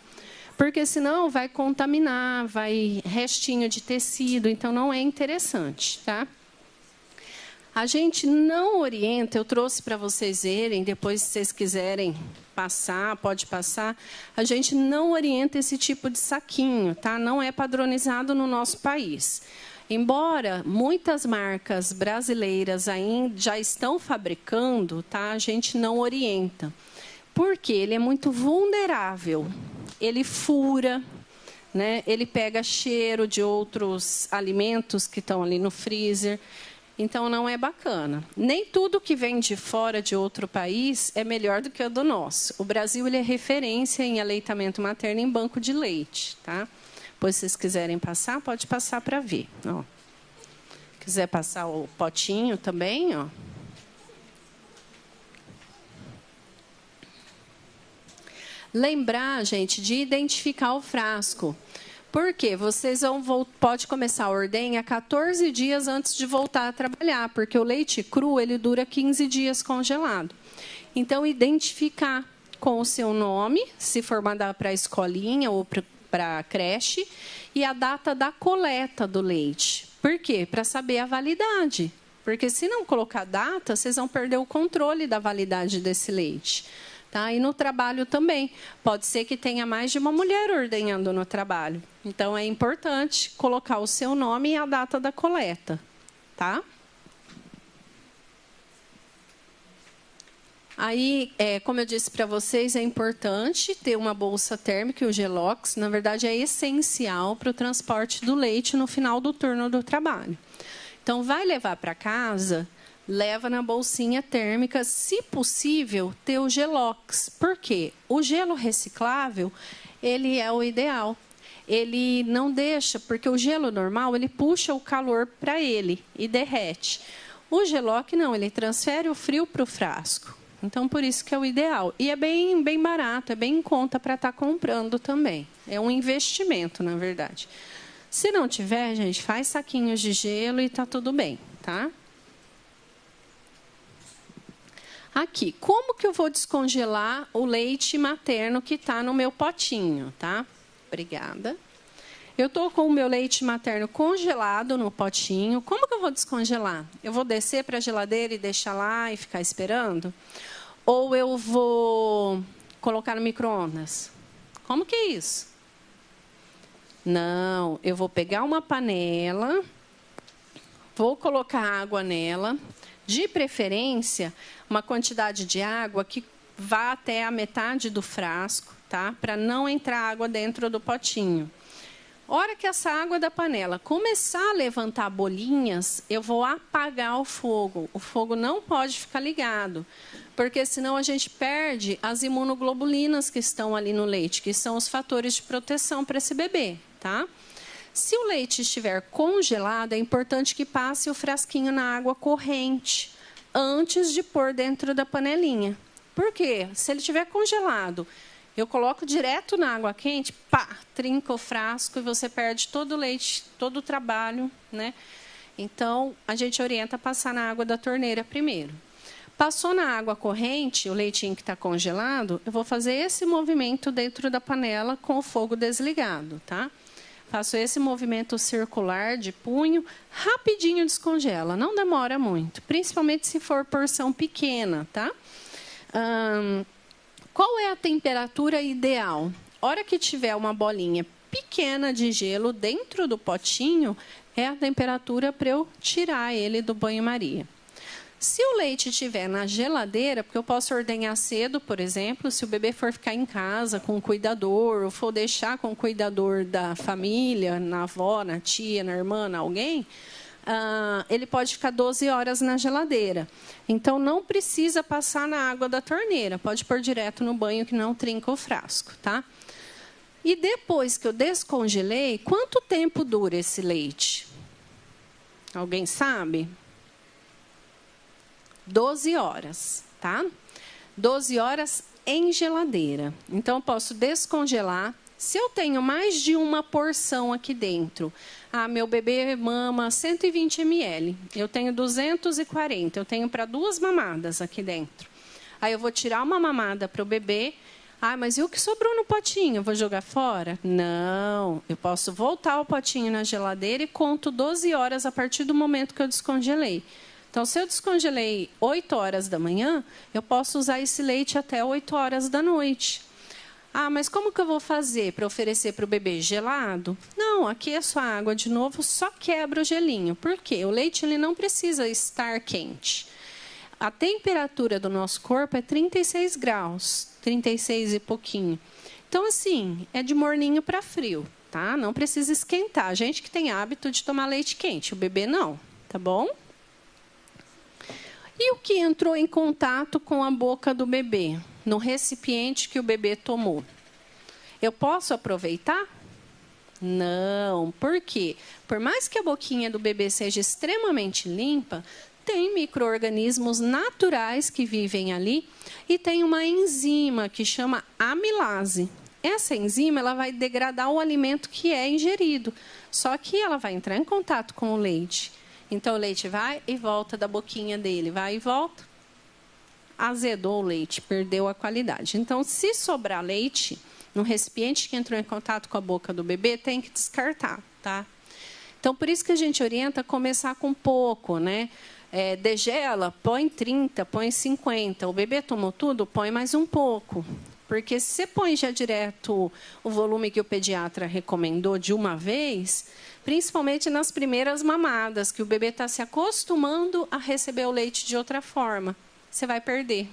Porque senão vai contaminar, vai restinho de tecido, então não é interessante, tá? A gente não orienta, eu trouxe para vocês verem, depois se vocês quiserem passar, pode passar. A gente não orienta esse tipo de saquinho, tá? Não é padronizado no nosso país. Embora muitas marcas brasileiras ainda já estão fabricando, tá? A gente não orienta. Porque ele é muito vulnerável. Ele fura, né? Ele pega cheiro de outros alimentos que estão ali no freezer. Então, não é bacana. Nem tudo que vem de fora de outro país é melhor do que o do nosso. O Brasil ele é referência em aleitamento materno em banco de leite, tá? Pois, se vocês quiserem passar, pode passar para ver. Ó. Quiser passar o potinho também, ó. Lembrar, gente, de identificar o frasco. Por quê? Vocês pode começar a ordenha 14 dias antes de voltar a trabalhar, porque o leite cru ele dura 15 dias congelado. Então, identificar com o seu nome, se for mandar para a escolinha ou para a creche, e a data da coleta do leite. Por quê? Para saber a validade. Porque se não colocar data, vocês vão perder o controle da validade desse leite. Tá? E no trabalho também. Pode ser que tenha mais de uma mulher ordenhando no trabalho. Então, é importante colocar o seu nome e a data da coleta. Tá? Aí, como eu disse para vocês, é importante ter uma bolsa térmica, o Gelox. Na verdade, é essencial para o transporte do leite no final do turno do trabalho. Então, vai levar para casa... Leva na bolsinha térmica, se possível, ter o Gelox. Por quê? O gelo reciclável, ele é o ideal. Ele não deixa, porque o gelo normal, ele puxa o calor para ele e derrete. O Gelox, não, ele transfere o frio para o frasco. Então, por isso que é o ideal. E é bem barato, é bem em conta para estar comprando também. É um investimento, na verdade. Se não tiver, gente, faz saquinhos de gelo e está tudo bem, tá? Aqui, como que eu vou descongelar o leite materno que está no meu potinho, tá? Obrigada. Eu estou com o meu leite materno congelado no potinho. Como que eu vou descongelar? Eu vou descer para a geladeira e deixar lá e ficar esperando? Ou eu vou colocar no micro-ondas? Como que é isso? Não, eu vou pegar uma panela, vou colocar água nela, de preferência, uma quantidade de água que vá até a metade do frasco, tá? Para não entrar água dentro do potinho. Hora que essa água da panela começar a levantar bolinhas, eu vou apagar o fogo. O fogo não pode ficar ligado, porque senão a gente perde as imunoglobulinas que estão ali no leite, que são os fatores de proteção para esse bebê, tá? Se o leite estiver congelado, é importante que passe o frasquinho na água corrente antes de pôr dentro da panelinha. Por quê? Se ele estiver congelado, eu coloco direto na água quente, pá, trinca o frasco e você perde todo o leite, todo o trabalho, né? Então, a gente orienta a passar na água da torneira primeiro. Passou na água corrente, o leitinho que está congelado, eu vou fazer esse movimento dentro da panela com o fogo desligado, tá? Faço esse movimento circular de punho, rapidinho descongela, não demora muito, principalmente se for porção pequena, tá? Qual é a temperatura ideal? Hora que tiver uma bolinha pequena de gelo dentro do potinho, é a temperatura para eu tirar ele do banho-maria. Se o leite estiver na geladeira, porque eu posso ordenhar cedo, por exemplo, se o bebê for ficar em casa com o cuidador, ou for deixar com o cuidador da família, na avó, na tia, na irmã, na alguém, ele pode ficar 12 horas na geladeira. Então, não precisa passar na água da torneira. Pode pôr direto no banho que não trinca o frasco, tá? E depois que eu descongelei, quanto tempo dura esse leite? Alguém sabe? 12 horas, tá? 12 horas em geladeira. Então, eu posso descongelar. Se eu tenho mais de uma porção aqui dentro, meu bebê mama 120 ml, eu tenho 240, eu tenho para 2 mamadas aqui dentro. Aí eu vou tirar uma mamada para o bebê. Mas e o que sobrou no potinho? Eu vou jogar fora? Não, eu posso voltar o potinho na geladeira e conto 12 horas a partir do momento que eu descongelei. Então, se eu descongelei 8 horas da manhã, eu posso usar esse leite até 8 horas da noite. Mas como que eu vou fazer para oferecer para o bebê gelado? Não, aqui é só água de novo, só quebra o gelinho. Por quê? O leite ele não precisa estar quente. A temperatura do nosso corpo é 36 graus, 36 e pouquinho. Então, assim, é de morninho para frio, tá? Não precisa esquentar. A gente que tem hábito de tomar leite quente, o bebê não, tá bom? E o que entrou em contato com a boca do bebê, no recipiente que o bebê tomou? Eu posso aproveitar? Não. Por quê? Por mais que a boquinha do bebê seja extremamente limpa, tem micro-organismos naturais que vivem ali e tem uma enzima que chama amilase. Essa enzima ela vai degradar o alimento que é ingerido, só que ela vai entrar em contato com o leite. Então, o leite vai e volta da boquinha dele, vai e volta. Azedou o leite, perdeu a qualidade. Então, se sobrar leite no recipiente que entrou em contato com a boca do bebê, tem que descartar, tá? Então, por isso que a gente orienta a começar com pouco, né? Degela, põe 30, põe 50. O bebê tomou tudo, põe mais um pouco. Porque se você põe já direto o volume que o pediatra recomendou de uma vez, principalmente nas primeiras mamadas, que o bebê está se acostumando a receber o leite de outra forma, você vai perder.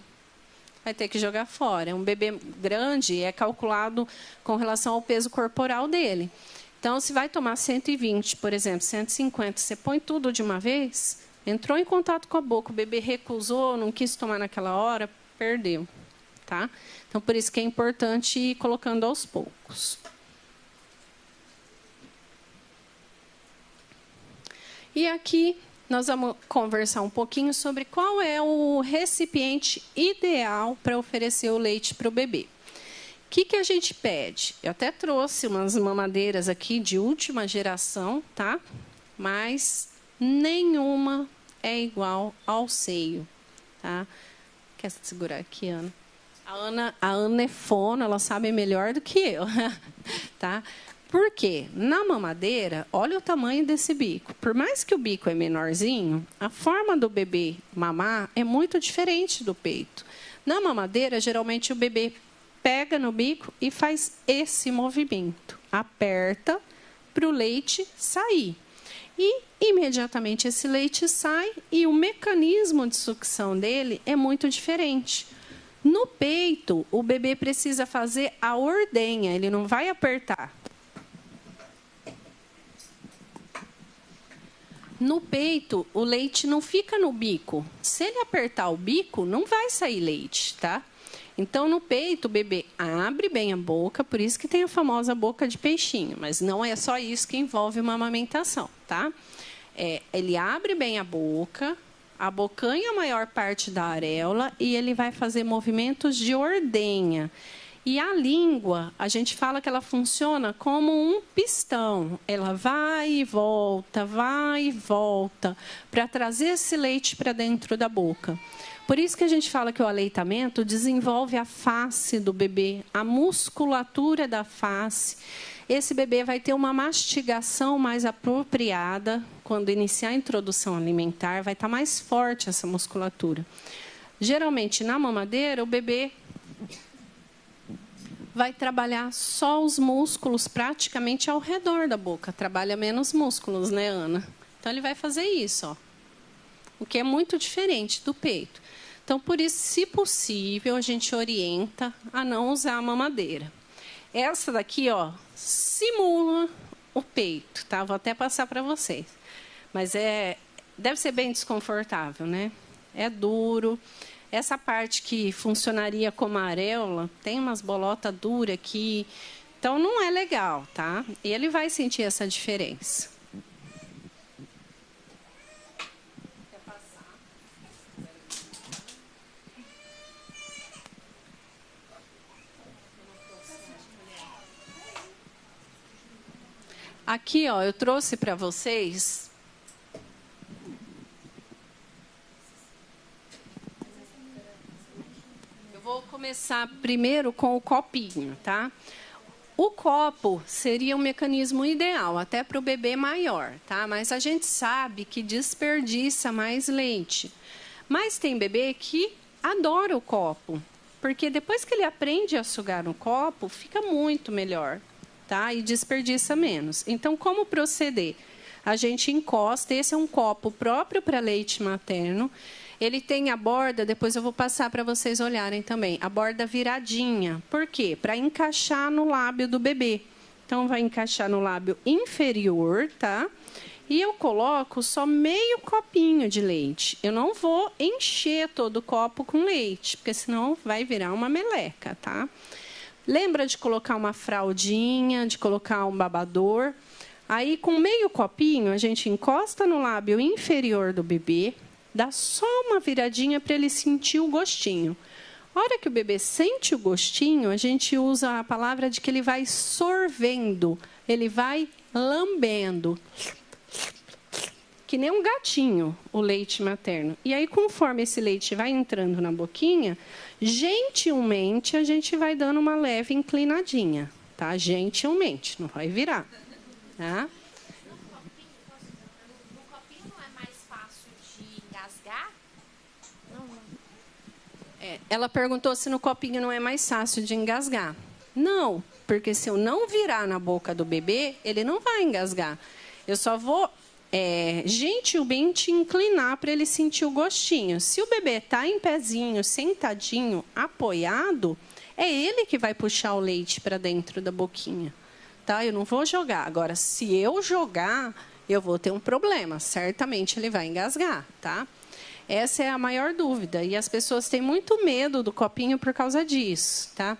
Vai ter que jogar fora. Um bebê grande é calculado com relação ao peso corporal dele. Então, se vai tomar 120, por exemplo, 150, você põe tudo de uma vez, entrou em contato com a boca, o bebê recusou, não quis tomar naquela hora, perdeu. Tá? Então, por isso que é importante ir colocando aos poucos. E aqui nós vamos conversar um pouquinho sobre qual é o recipiente ideal para oferecer o leite para o bebê. O que a gente pede? Eu até trouxe umas mamadeiras aqui de última geração, tá? Mas nenhuma é igual ao seio, tá? Quer segurar aqui, Ana? A Ana é fono, ela sabe melhor do que eu, tá? Por quê? Na mamadeira, olha o tamanho desse bico. Por mais que o bico é menorzinho, a forma do bebê mamar é muito diferente do peito. Na mamadeira, geralmente o bebê pega no bico e faz esse movimento. Aperta para o leite sair. E, imediatamente, esse leite sai e o mecanismo de sucção dele é muito diferente. No peito, o bebê precisa fazer a ordenha, ele não vai apertar. No peito, o leite não fica no bico. Se ele apertar o bico, não vai sair leite, tá? Então, no peito, o bebê abre bem a boca, por isso que tem a famosa boca de peixinho. Mas não é só isso que envolve uma amamentação, tá? Ele abre bem a boca, abocanha a maior parte da areola e ele vai fazer movimentos de ordenha. E a língua, a gente fala que ela funciona como um pistão. Ela vai e volta para trazer esse leite para dentro da boca. Por isso que a gente fala que o aleitamento desenvolve a face do bebê, a musculatura da face. Esse bebê vai ter uma mastigação mais apropriada quando iniciar a introdução alimentar, vai estar mais forte essa musculatura. Geralmente, na mamadeira, o bebê vai trabalhar só os músculos praticamente ao redor da boca. Trabalha menos músculos, né, Ana? Então, ele vai fazer isso, ó, o que é muito diferente do peito. Então, por isso, se possível, a gente orienta a não usar a mamadeira. Essa daqui, ó, simula o peito, tá? Vou até passar para vocês. Mas deve ser bem desconfortável, né? É duro. Essa parte que funcionaria como areola, tem umas bolotas duras aqui. Então, não é legal, tá? E ele vai sentir essa diferença. Quer passar? Aqui, ó, eu trouxe para vocês... Vou começar primeiro com o copinho, tá? O copo seria um mecanismo ideal, até para o bebê maior, tá? Mas a gente sabe que desperdiça mais leite. Mas tem bebê que adora o copo, porque depois que ele aprende a sugar no copo, fica muito melhor, tá? E desperdiça menos. Então, como proceder? A gente encosta, esse é um copo próprio para leite materno. Ele tem a borda, depois eu vou passar para vocês olharem também, a borda viradinha. Por quê? Para encaixar no lábio do bebê. Então, vai encaixar no lábio inferior, tá? E eu coloco só meio copinho de leite. Eu não vou encher todo o copo com leite, porque senão vai virar uma meleca, tá? Lembra de colocar uma fraldinha, de colocar um babador. Aí, com meio copinho, a gente encosta no lábio inferior do bebê, dá só uma viradinha para ele sentir o gostinho. A hora que o bebê sente o gostinho, a gente usa a palavra de que ele vai sorvendo, ele vai lambendo. Que nem um gatinho, o leite materno. E aí, conforme esse leite vai entrando na boquinha, gentilmente a gente vai dando uma leve inclinadinha, tá? Gentilmente, não vai virar, tá? Ela perguntou se no copinho não é mais fácil de engasgar. Não, porque se eu não virar na boca do bebê, ele não vai engasgar. Eu só vou gentilmente inclinar para ele sentir o gostinho. Se o bebê está em pezinho, sentadinho, apoiado, é ele que vai puxar o leite para dentro da boquinha. Tá? Eu não vou jogar. Agora, se eu jogar, eu vou ter um problema. Certamente ele vai engasgar, tá? Essa é a maior dúvida. E as pessoas têm muito medo do copinho por causa disso, tá?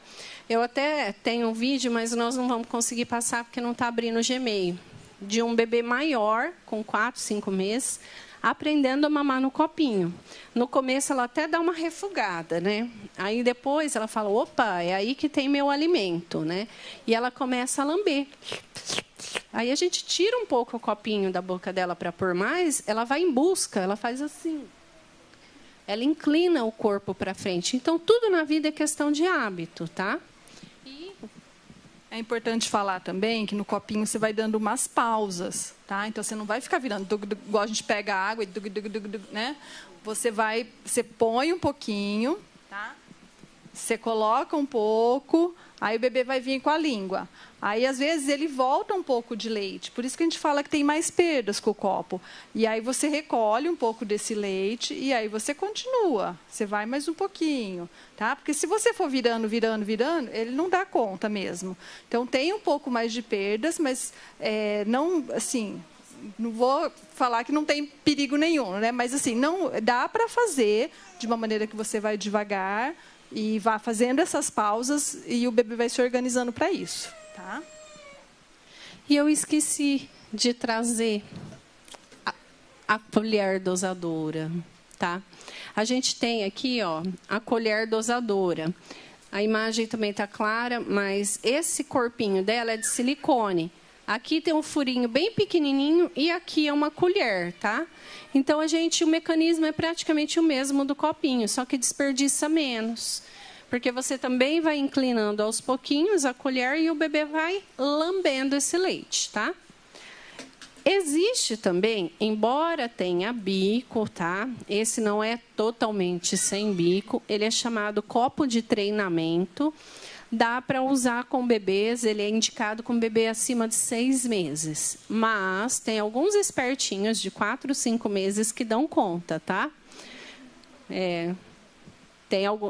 Eu até tenho um vídeo, mas nós não vamos conseguir passar porque não está abrindo o Gmail. De um bebê maior, com 4, 5 meses, aprendendo a mamar no copinho. No começo, ela até dá uma refugada, né? Aí, depois, ela fala, opa, é aí que tem meu alimento, né? E ela começa a lamber. Aí, a gente tira um pouco o copinho da boca dela para pôr mais, ela vai em busca, ela faz assim. Ela inclina o corpo para frente. Então, tudo na vida é questão de hábito, tá? É importante falar também que no copinho você vai dando umas pausas, tá? Então, você não vai ficar virando, igual a gente pega a água e, né? Você põe um pouquinho, tá? Você coloca um pouco, aí o bebê vai vir com a língua. Aí, às vezes, ele volta um pouco de leite. Por isso que a gente fala que tem mais perdas com o copo. E aí você recolhe um pouco desse leite e aí você continua. Você vai mais um pouquinho, tá? Porque se você for virando, ele não dá conta mesmo. Então, tem um pouco mais de perdas, mas não, assim, não vou falar que não tem perigo nenhum, né? Mas, assim, não dá para fazer de uma maneira que você vai devagar e vá fazendo essas pausas e o bebê vai se organizando para isso. Tá? E eu esqueci de trazer a colher dosadora, tá? A gente tem aqui, ó, a colher dosadora. A imagem também tá clara, mas esse corpinho dela é de silicone. Aqui tem um furinho bem pequenininho e aqui é uma colher, tá? Então o mecanismo é praticamente o mesmo do copinho, só que desperdiça menos. Porque você também vai inclinando aos pouquinhos a colher e o bebê vai lambendo esse leite, tá? Existe também, embora tenha bico, tá? Esse não é totalmente sem bico, ele é chamado copo de treinamento. Dá para usar com bebês, ele é indicado com bebê acima de 6 meses. Mas tem alguns espertinhos de 4, 5 meses que dão conta, tá?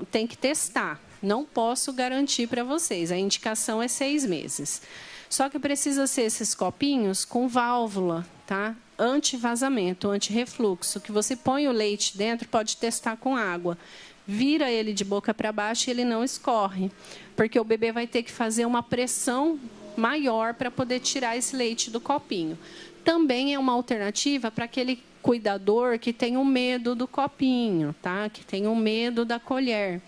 Tem que testar. Não posso garantir para vocês. A indicação é 6 meses. Só que precisa ser esses copinhos com válvula, tá? Anti-vazamento, anti-refluxo, que você põe o leite dentro, pode testar com água. Vira ele de boca para baixo e ele não escorre. Porque o bebê vai ter que fazer uma pressão maior para poder tirar esse leite do copinho. Também é uma alternativa para aquele cuidador que tem o medo do copinho, tá? Que tem o medo da colher.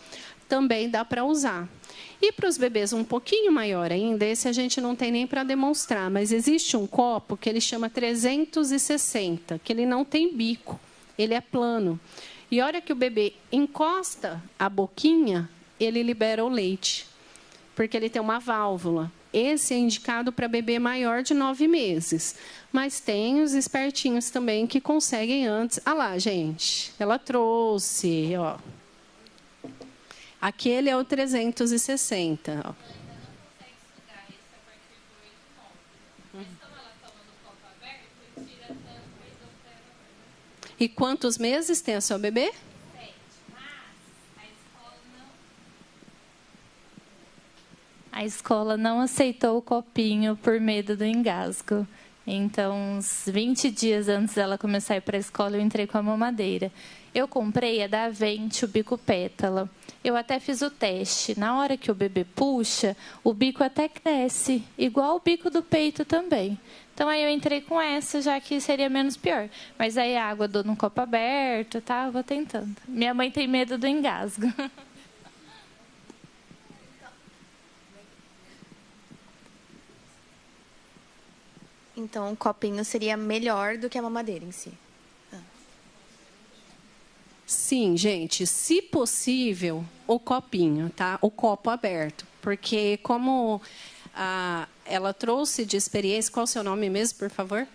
Também dá para usar. E para os bebês um pouquinho maior ainda, esse a gente não tem nem para demonstrar, mas existe um copo que ele chama 360, que ele não tem bico, ele é plano. E a hora que o bebê encosta a boquinha, ele libera o leite, porque ele tem uma válvula. Esse é indicado para bebê maior de 9 meses. Mas tem os espertinhos também que conseguem antes. Ah lá, gente, ela trouxe, ó. Aquele é o 360, ó. E quantos meses tem a sua bebê? 7, mas a escola não... A escola não aceitou o copinho por medo do engasgo. Então, uns 20 dias antes dela começar a ir para a escola, eu entrei com a mamadeira. Eu comprei a da Avente, o bico pétala. Eu até fiz o teste. Na hora que o bebê puxa, o bico até cresce, igual o bico do peito também. Então, aí eu entrei com essa, já que seria menos pior. Mas aí a água dou num copo aberto, tá? Eu vou tentando. Minha mãe tem medo do engasgo. Então, o copinho seria melhor do que a mamadeira em si. Sim, gente, se possível, o copinho, tá? O copo aberto. Porque como ela trouxe de experiência... Qual é o seu nome mesmo, por favor?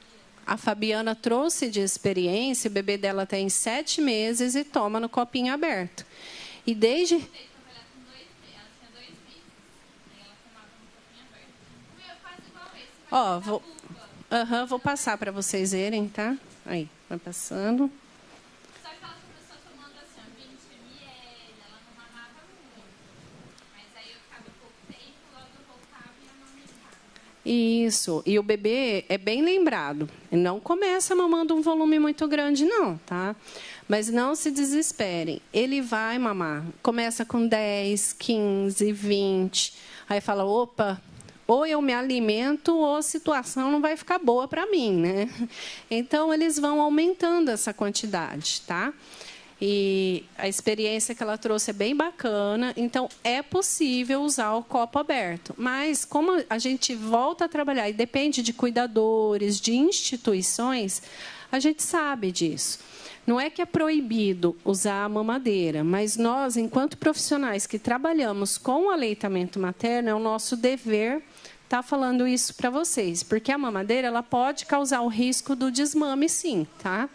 A Fabiana trouxe de experiência, o bebê dela tem 7 meses e toma no copinho aberto. E desde... Ó, vou passar para vocês verem, tá? Aí, vai passando. Só que ela começou tomando assim, 20 ml, ela não mamava muito. Mas aí eu ficava pouco tempo, logo eu voltava e amamentava. Isso, e o bebê é bem lembrado. Não começa mamando um volume muito grande, não, tá? Mas não se desesperem. Ele vai mamar. Começa com 10, 15, 20. Aí fala, opa... Ou eu me alimento ou a situação não vai ficar boa para mim, né? Então, eles vão aumentando essa quantidade, tá? E a experiência que ela trouxe é bem bacana. Então, é possível usar o copo aberto. Mas, como a gente volta a trabalhar e depende de cuidadores, de instituições, a gente sabe disso. Não é que é proibido usar a mamadeira, mas nós, enquanto profissionais que trabalhamos com o aleitamento materno, é o nosso dever estar falando isso para vocês, porque a mamadeira ela pode causar o risco do desmame, sim, tá?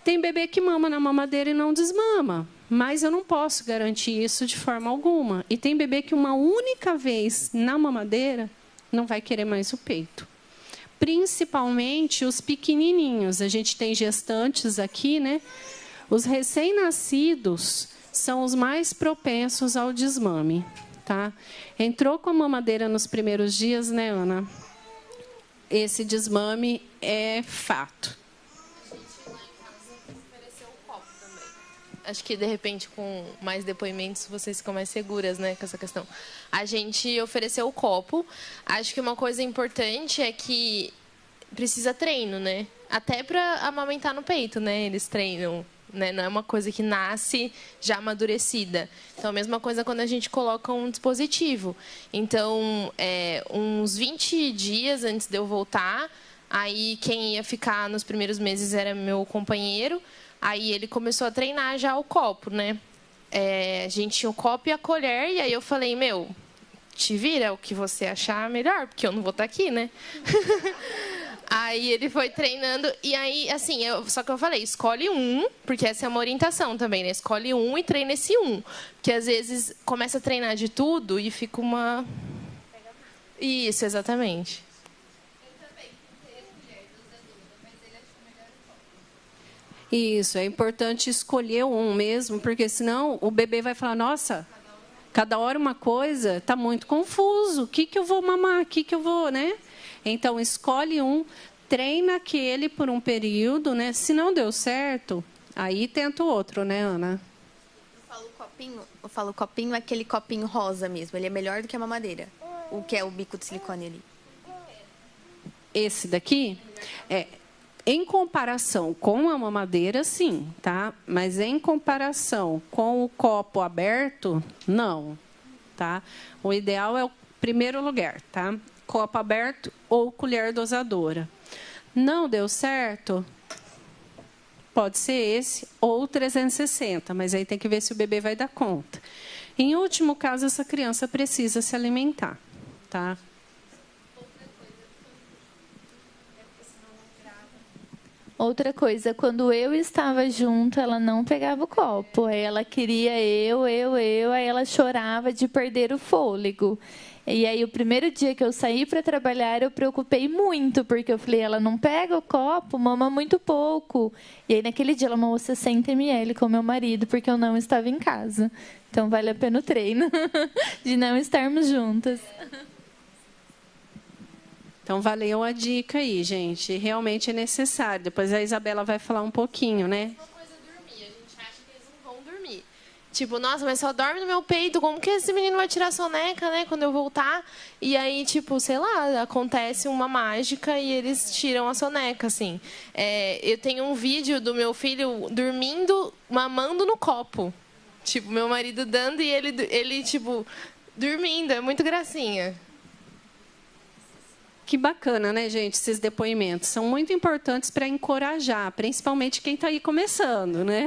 Tem bebê que mama na mamadeira e não desmama, mas eu não posso garantir isso de forma alguma. E tem bebê que uma única vez na mamadeira não vai querer mais o peito. Principalmente os pequenininhos. A gente tem gestantes aqui, né? Os recém-nascidos são os mais propensos ao desmame, tá? Entrou com a mamadeira nos primeiros dias, né, Ana? Esse desmame é fato. Acho que, de repente, com mais depoimentos, vocês ficam mais seguras, né, com essa questão. A gente ofereceu o copo. Acho que uma coisa importante é que precisa treino, né? Até para amamentar no peito, né? Eles treinam, né? Não é uma coisa que nasce já amadurecida. Então, a mesma coisa quando a gente coloca um dispositivo. Então, uns 20 dias antes de eu voltar, aí quem ia ficar nos primeiros meses era meu companheiro. Aí ele começou a treinar já o copo, né? A gente tinha o copo e a colher, e aí eu falei, meu, te vira o que você achar melhor, porque eu não vou estar aqui, né? Aí ele foi treinando, e aí, assim, só que eu falei, escolhe um, porque essa é uma orientação também, né? Escolhe um e treina esse um. Porque às vezes começa a treinar de tudo e fica uma... Isso, exatamente. Isso, é importante escolher um mesmo, porque senão o bebê vai falar, nossa, cada hora uma coisa, está muito confuso, o que eu vou mamar, o que eu vou, né? Então, escolhe um, treina aquele por um período, né? Se não deu certo, aí tenta o outro, né, Ana? Eu falo copinho, aquele copinho rosa mesmo, ele é melhor do que a mamadeira, o que é o bico de silicone ali. Esse daqui em comparação com a mamadeira, sim, tá? Mas em comparação com o copo aberto, não, tá? O ideal é o primeiro lugar, tá? Copo aberto ou colher dosadora. Não deu certo, pode ser esse ou 360, mas aí tem que ver se o bebê vai dar conta. Em último caso, essa criança precisa se alimentar, tá? Outra coisa, quando eu estava junto, ela não pegava o copo. Aí ela queria eu, aí ela chorava de perder o fôlego. E aí, o primeiro dia que eu saí para trabalhar, eu preocupei muito, porque eu falei, ela não pega o copo, mama muito pouco. E aí, naquele dia, ela mamou 60 ml com meu marido, porque eu não estava em casa. Então, vale a pena o treino de não estarmos juntas. Então, valeu a dica aí, gente. Realmente é necessário. Depois a Isabela vai falar um pouquinho, né? Uma coisa é dormir. A gente acha que eles não vão dormir. Tipo, nossa, mas só dorme no meu peito. Como que esse menino vai tirar a soneca, né? Quando eu voltar. E aí, tipo, sei lá, acontece uma mágica e eles tiram a soneca, assim. Eu tenho um vídeo do meu filho dormindo, mamando no copo. Tipo, meu marido dando e ele tipo, dormindo. É muito gracinha. Que bacana, né, gente? Esses depoimentos são muito importantes para encorajar, principalmente quem está aí começando, né?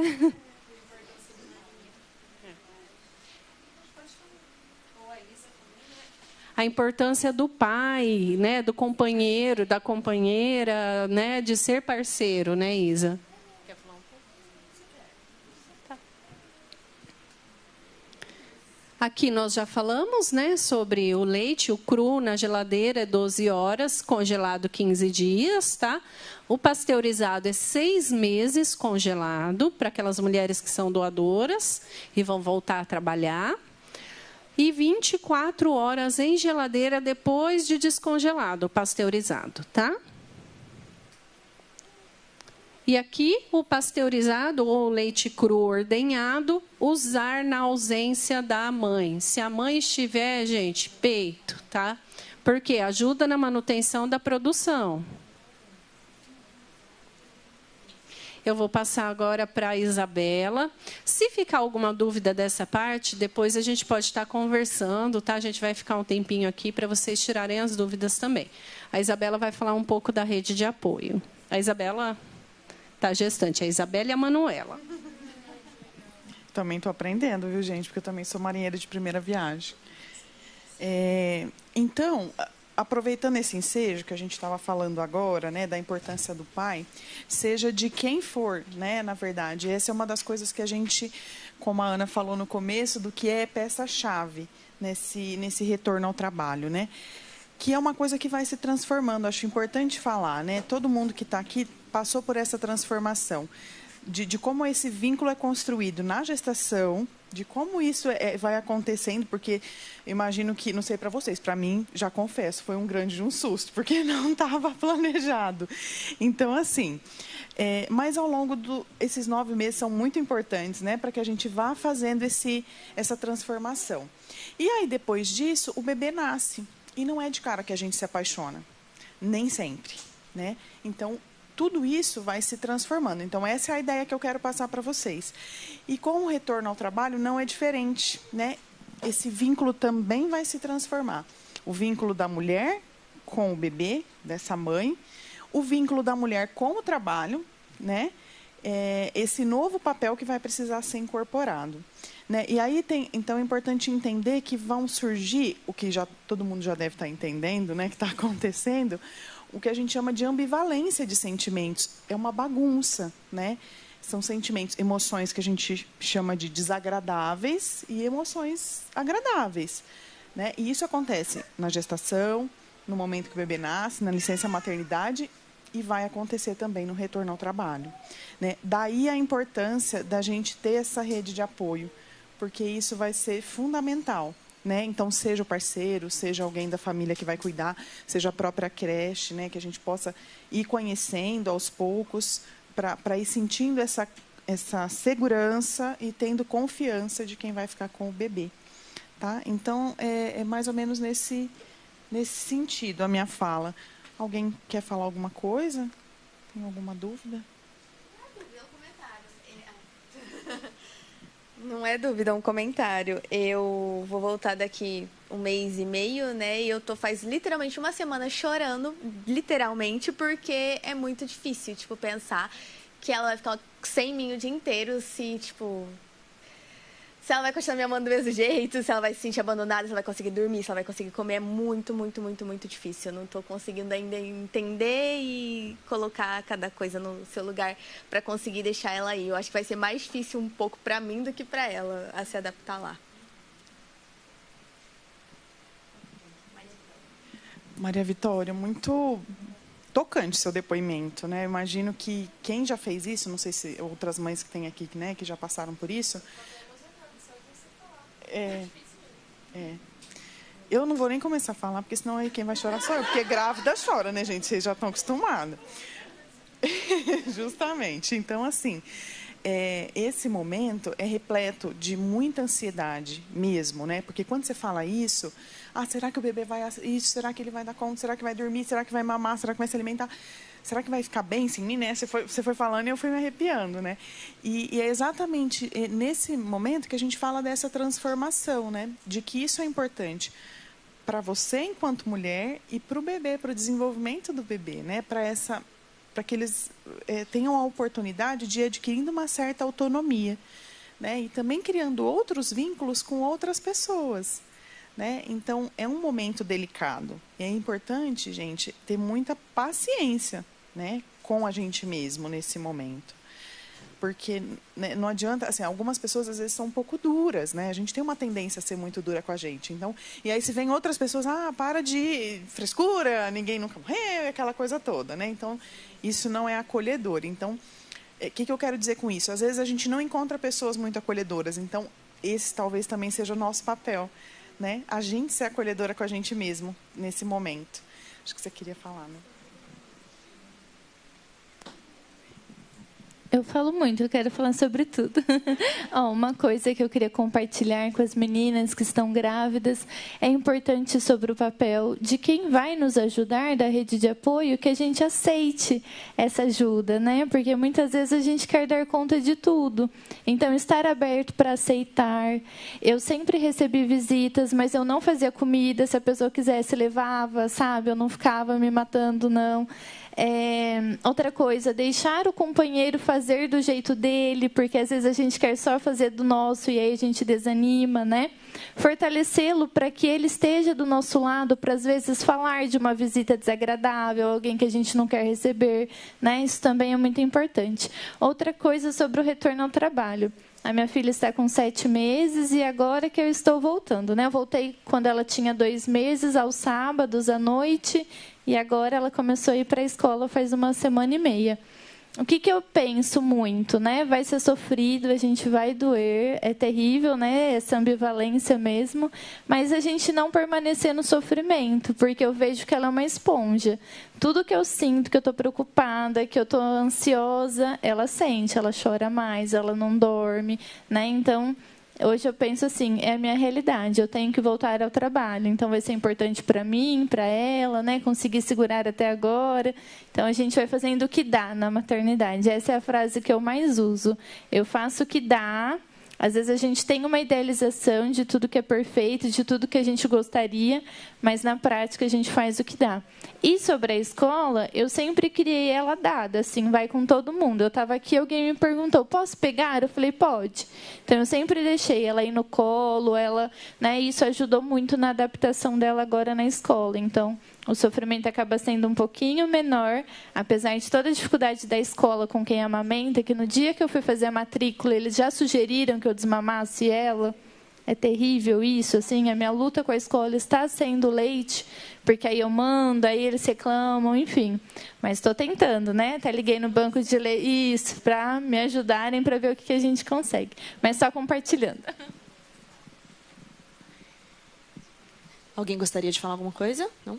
A importância do pai, né, do companheiro, da companheira, né, de ser parceiro, né, Isa? Quer falar um pouco? Tá. Aqui nós já falamos, né, sobre o leite, o cru na geladeira é 12 horas, congelado 15 dias, tá? O pasteurizado é 6 meses congelado, para aquelas mulheres que são doadoras e vão voltar a trabalhar. E 24 horas em geladeira depois de descongelado, pasteurizado, tá? E aqui, o pasteurizado ou leite cru ordenhado, usar na ausência da mãe. Se a mãe estiver, gente, peito, tá? Porque ajuda na manutenção da produção. Eu vou passar agora para a Isabela. Se ficar alguma dúvida dessa parte, depois a gente pode estar conversando, tá? A gente vai ficar um tempinho aqui para vocês tirarem as dúvidas também. A Isabela vai falar um pouco da rede de apoio. A Isabela está gestante, a Isabela e a Manuela. Também estou aprendendo, viu, gente? Porque eu também sou marinheira de primeira viagem. Então, aproveitando esse ensejo que a gente estava falando agora, né, da importância do pai, seja de quem for, né, na verdade, essa é uma das coisas que a gente, como a Ana falou no começo, do que é peça-chave nesse retorno ao trabalho, né, que é uma coisa que vai se transformando. Acho importante falar, né, todo mundo que está aqui passou por essa transformação, de como esse vínculo é construído na gestação, de como isso vai acontecendo, porque eu imagino que, não sei para vocês, para mim, já confesso, foi um grande susto, porque não estava planejado. Então, assim, mas ao longo esses 9 meses são muito importantes, né, para que a gente vá fazendo essa transformação. E aí, depois disso, o bebê nasce. E não é de cara que a gente se apaixona, nem sempre, né? Então, tudo isso vai se transformando. Então, essa é a ideia que eu quero passar para vocês. E com o retorno ao trabalho não é diferente, né? Esse vínculo também vai se transformar. O vínculo da mulher com o bebê, dessa mãe, o vínculo da mulher com o trabalho, né? Esse novo papel que vai precisar ser incorporado. Né? E aí então é importante entender que vão surgir, o que todo mundo já deve estar entendendo, né, que está acontecendo, o que a gente chama de ambivalência de sentimentos. É uma bagunça, né? São sentimentos, emoções que a gente chama de desagradáveis e emoções agradáveis, né? E isso acontece na gestação, no momento que o bebê nasce, na licença maternidade, e vai acontecer também no retorno ao trabalho, né? Daí a importância da gente ter essa rede de apoio, porque isso vai ser fundamental, né? Então, seja o parceiro, seja alguém da família que vai cuidar, seja a própria creche, né? Que a gente possa ir conhecendo aos poucos, para ir sentindo essa segurança e tendo confiança de quem vai ficar com o bebê. Tá? Então, é mais ou menos nesse sentido a minha fala. Alguém quer falar alguma coisa? Tem alguma dúvida? Não é dúvida, é um comentário. Eu vou voltar daqui 1 mês e meio, né? E eu tô faz literalmente 1 semana chorando, literalmente, porque é muito difícil, tipo, pensar que ela vai ficar sem mim o dia inteiro, se ela vai continuar me amando do mesmo jeito, se ela vai se sentir abandonada, se ela vai conseguir dormir, se ela vai conseguir comer. É muito, muito, muito, muito difícil. Eu não estou conseguindo ainda entender e colocar cada coisa no seu lugar para conseguir deixar ela aí. Eu acho que vai ser mais difícil um pouco para mim do que para ela a se adaptar lá. Maria Vitória, muito tocante seu depoimento, né? Eu imagino que quem já fez isso, não sei se outras mães que tem aqui, né, que já passaram por isso. Eu não vou nem começar a falar, porque senão aí quem vai chorar sou eu, porque grávida chora, né, gente? Vocês já estão acostumados. Justamente. Então, assim, esse momento é repleto de muita ansiedade mesmo, né? Porque quando você fala isso, será que o bebê vai... Isso, será que ele vai dar conta? Será que vai dormir? Será que vai mamar? Será que vai se alimentar? Será que vai ficar bem sem mim, né? Você foi falando e eu fui me arrepiando, né? E é exatamente nesse momento que a gente fala dessa transformação, né? De que isso é importante para você enquanto mulher e para o bebê, para o desenvolvimento do bebê, né? Para que eles tenham a oportunidade de ir adquirindo uma certa autonomia, né? E também criando outros vínculos com outras pessoas, né? Então, é um momento delicado. E é importante, gente, ter muita paciência, né, com a gente mesmo nesse momento. Porque, né, não adianta, assim, algumas pessoas às vezes são um pouco duras, né? A gente tem uma tendência a ser muito dura com a gente. Então, e aí se vem outras pessoas, para de frescura, ninguém nunca morreu, aquela coisa toda, né? Então, isso não é acolhedor. Então, o que eu quero dizer com isso? Às vezes a gente não encontra pessoas muito acolhedoras. Então, esse talvez também seja o nosso papel, né? A gente ser acolhedora com a gente mesmo nesse momento. Acho que você queria falar, né? Eu falo muito, eu quero falar sobre tudo. Uma coisa que eu queria compartilhar com as meninas que estão grávidas é importante sobre o papel de quem vai nos ajudar da rede de apoio, que a gente aceite essa ajuda, né? Porque muitas vezes a gente quer dar conta de tudo. Então, estar aberto para aceitar. Eu sempre recebi visitas, mas eu não fazia comida. Se a pessoa quisesse, levava, sabe? Eu não ficava me matando, não. Outra coisa, deixar o companheiro fazer do jeito dele, porque às vezes a gente quer só fazer do nosso e aí a gente desanima, né? Fortalecê-lo para que ele esteja do nosso lado, para às vezes falar de uma visita desagradável, alguém que a gente não quer receber, né? Isso também é muito importante. Outra coisa sobre o retorno ao trabalho. A minha filha está com 7 meses e agora que eu estou voltando, né? Eu voltei quando ela tinha 2 meses, aos sábados, à noite, e agora ela começou a ir para a escola faz 1 semana e meia. O que eu penso muito, né? Vai ser sofrido, a gente vai doer, é terrível, né? Essa ambivalência mesmo, mas a gente não permanecer no sofrimento, porque eu vejo que ela é uma esponja. Tudo que eu sinto, que eu estou preocupada, que eu estou ansiosa, ela sente, ela chora mais, ela não dorme, né? Então, hoje eu penso assim, é a minha realidade, eu tenho que voltar ao trabalho, então vai ser importante para mim, para ela, né? Conseguir segurar até agora. Então a gente vai fazendo o que dá na maternidade. Essa é a frase que eu mais uso. Eu faço o que dá. Às vezes a gente tem uma idealização de tudo que é perfeito, de tudo que a gente gostaria, mas na prática a gente faz o que dá. E sobre a escola, eu sempre criei ela dada, assim, vai com todo mundo. Eu estava aqui, alguém me perguntou, posso pegar? Eu falei, pode. Então eu sempre deixei ela ir no colo, ela, né, isso ajudou muito na adaptação dela agora na escola. Então, o sofrimento acaba sendo um pouquinho menor, apesar de toda a dificuldade da escola com quem amamenta, que no dia que eu fui fazer a matrícula, eles já sugeriram que eu desmamasse ela. É terrível isso, assim, a minha luta com a escola está sendo leite, porque aí eu mando, aí eles reclamam, enfim. Mas estou tentando, né? Até liguei no banco de leite, isso, para me ajudarem para ver o que a gente consegue. Mas só compartilhando. Alguém gostaria de falar alguma coisa? Não?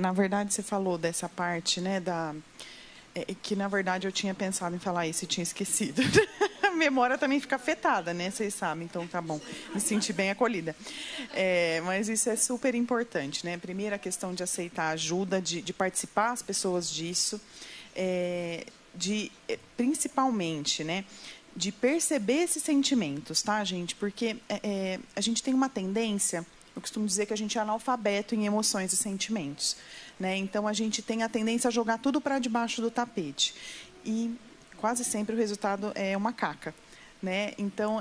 Na verdade, você falou dessa parte, né, que, na verdade, eu tinha pensado em falar isso e tinha esquecido. A memória também fica afetada, né? Vocês sabem, então tá bom. Me senti bem acolhida. Mas isso é super importante, né? Primeiro, a questão de aceitar ajuda, de participar as pessoas disso, principalmente, né? De perceber esses sentimentos, tá, gente? Porque a gente tem uma tendência... Eu costumo dizer que a gente é analfabeto em emoções e sentimentos, né? Então, a gente tem a tendência a jogar tudo para debaixo do tapete. E quase sempre o resultado é uma caca, né? Então,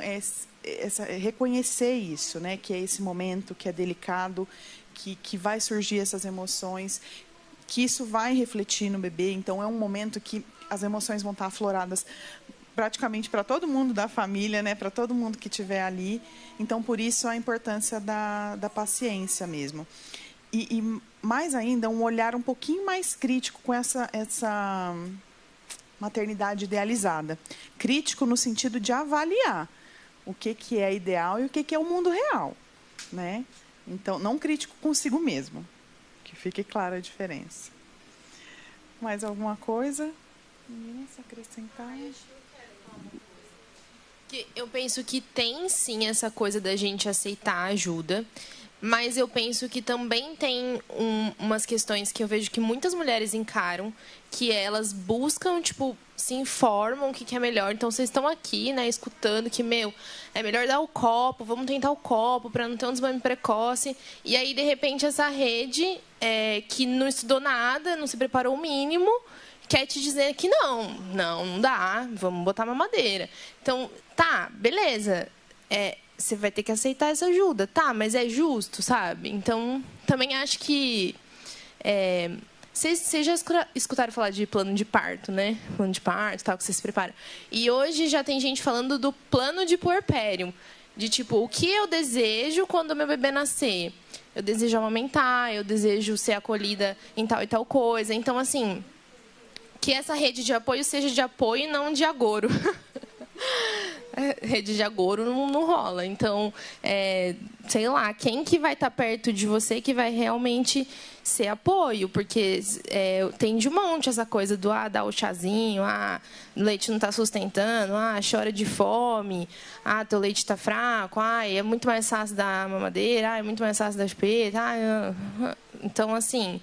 reconhecer isso, né? Que é esse momento que é delicado, que vai surgir essas emoções, que isso vai refletir no bebê. Então, é um momento que as emoções vão estar afloradas praticamente para todo mundo da família, né? Para todo mundo que estiver ali. Então, por isso, a importância da paciência mesmo. E mais ainda, um olhar um pouquinho mais crítico com essa maternidade idealizada. Crítico no sentido de avaliar o que é ideal e o que é o mundo real, né? Então, não crítico consigo mesmo. Que fique clara a diferença. Mais alguma coisa? Meninas, acrescentar? Eu penso que tem, sim, essa coisa da gente aceitar a ajuda, mas eu penso que também tem umas questões que eu vejo que muitas mulheres encaram, que elas buscam, tipo, se informam o que é melhor. Então, vocês estão aqui, né, escutando que, é melhor dar o copo, vamos tentar o copo para não ter um desmame precoce. E aí, de repente, essa rede que não estudou nada, não se preparou o mínimo, quer te dizer que não dá, vamos botar mamadeira. Então, tá, beleza, você vai ter que aceitar essa ajuda, tá, mas é justo, sabe? Então, também acho que... Vocês já escutaram falar de plano de parto, né? Plano de parto, tal, que você se prepara. E hoje já tem gente falando do plano de puerpério, de tipo, o que eu desejo quando meu bebê nascer? Eu desejo amamentar, eu desejo ser acolhida em tal e tal coisa. Então, assim... que essa rede de apoio seja de apoio e não de agouro. Rede de agouro não rola. Então, sei lá, quem que vai estar perto de você que vai realmente ser apoio? Porque tem de monte essa coisa do dar o chazinho, o leite não está sustentando, chora de fome, teu leite está fraco, é muito mais fácil dar mamadeira, é muito mais fácil dar chupeta. Então, assim...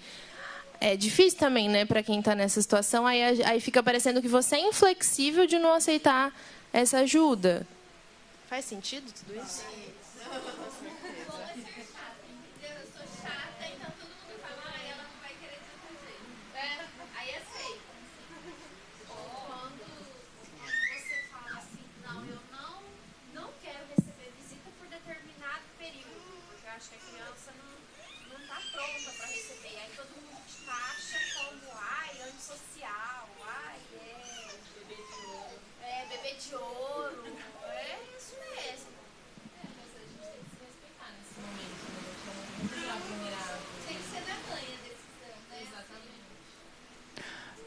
É difícil também, né, para quem está nessa situação. Aí fica parecendo que você é inflexível de não aceitar essa ajuda. Faz sentido tudo isso?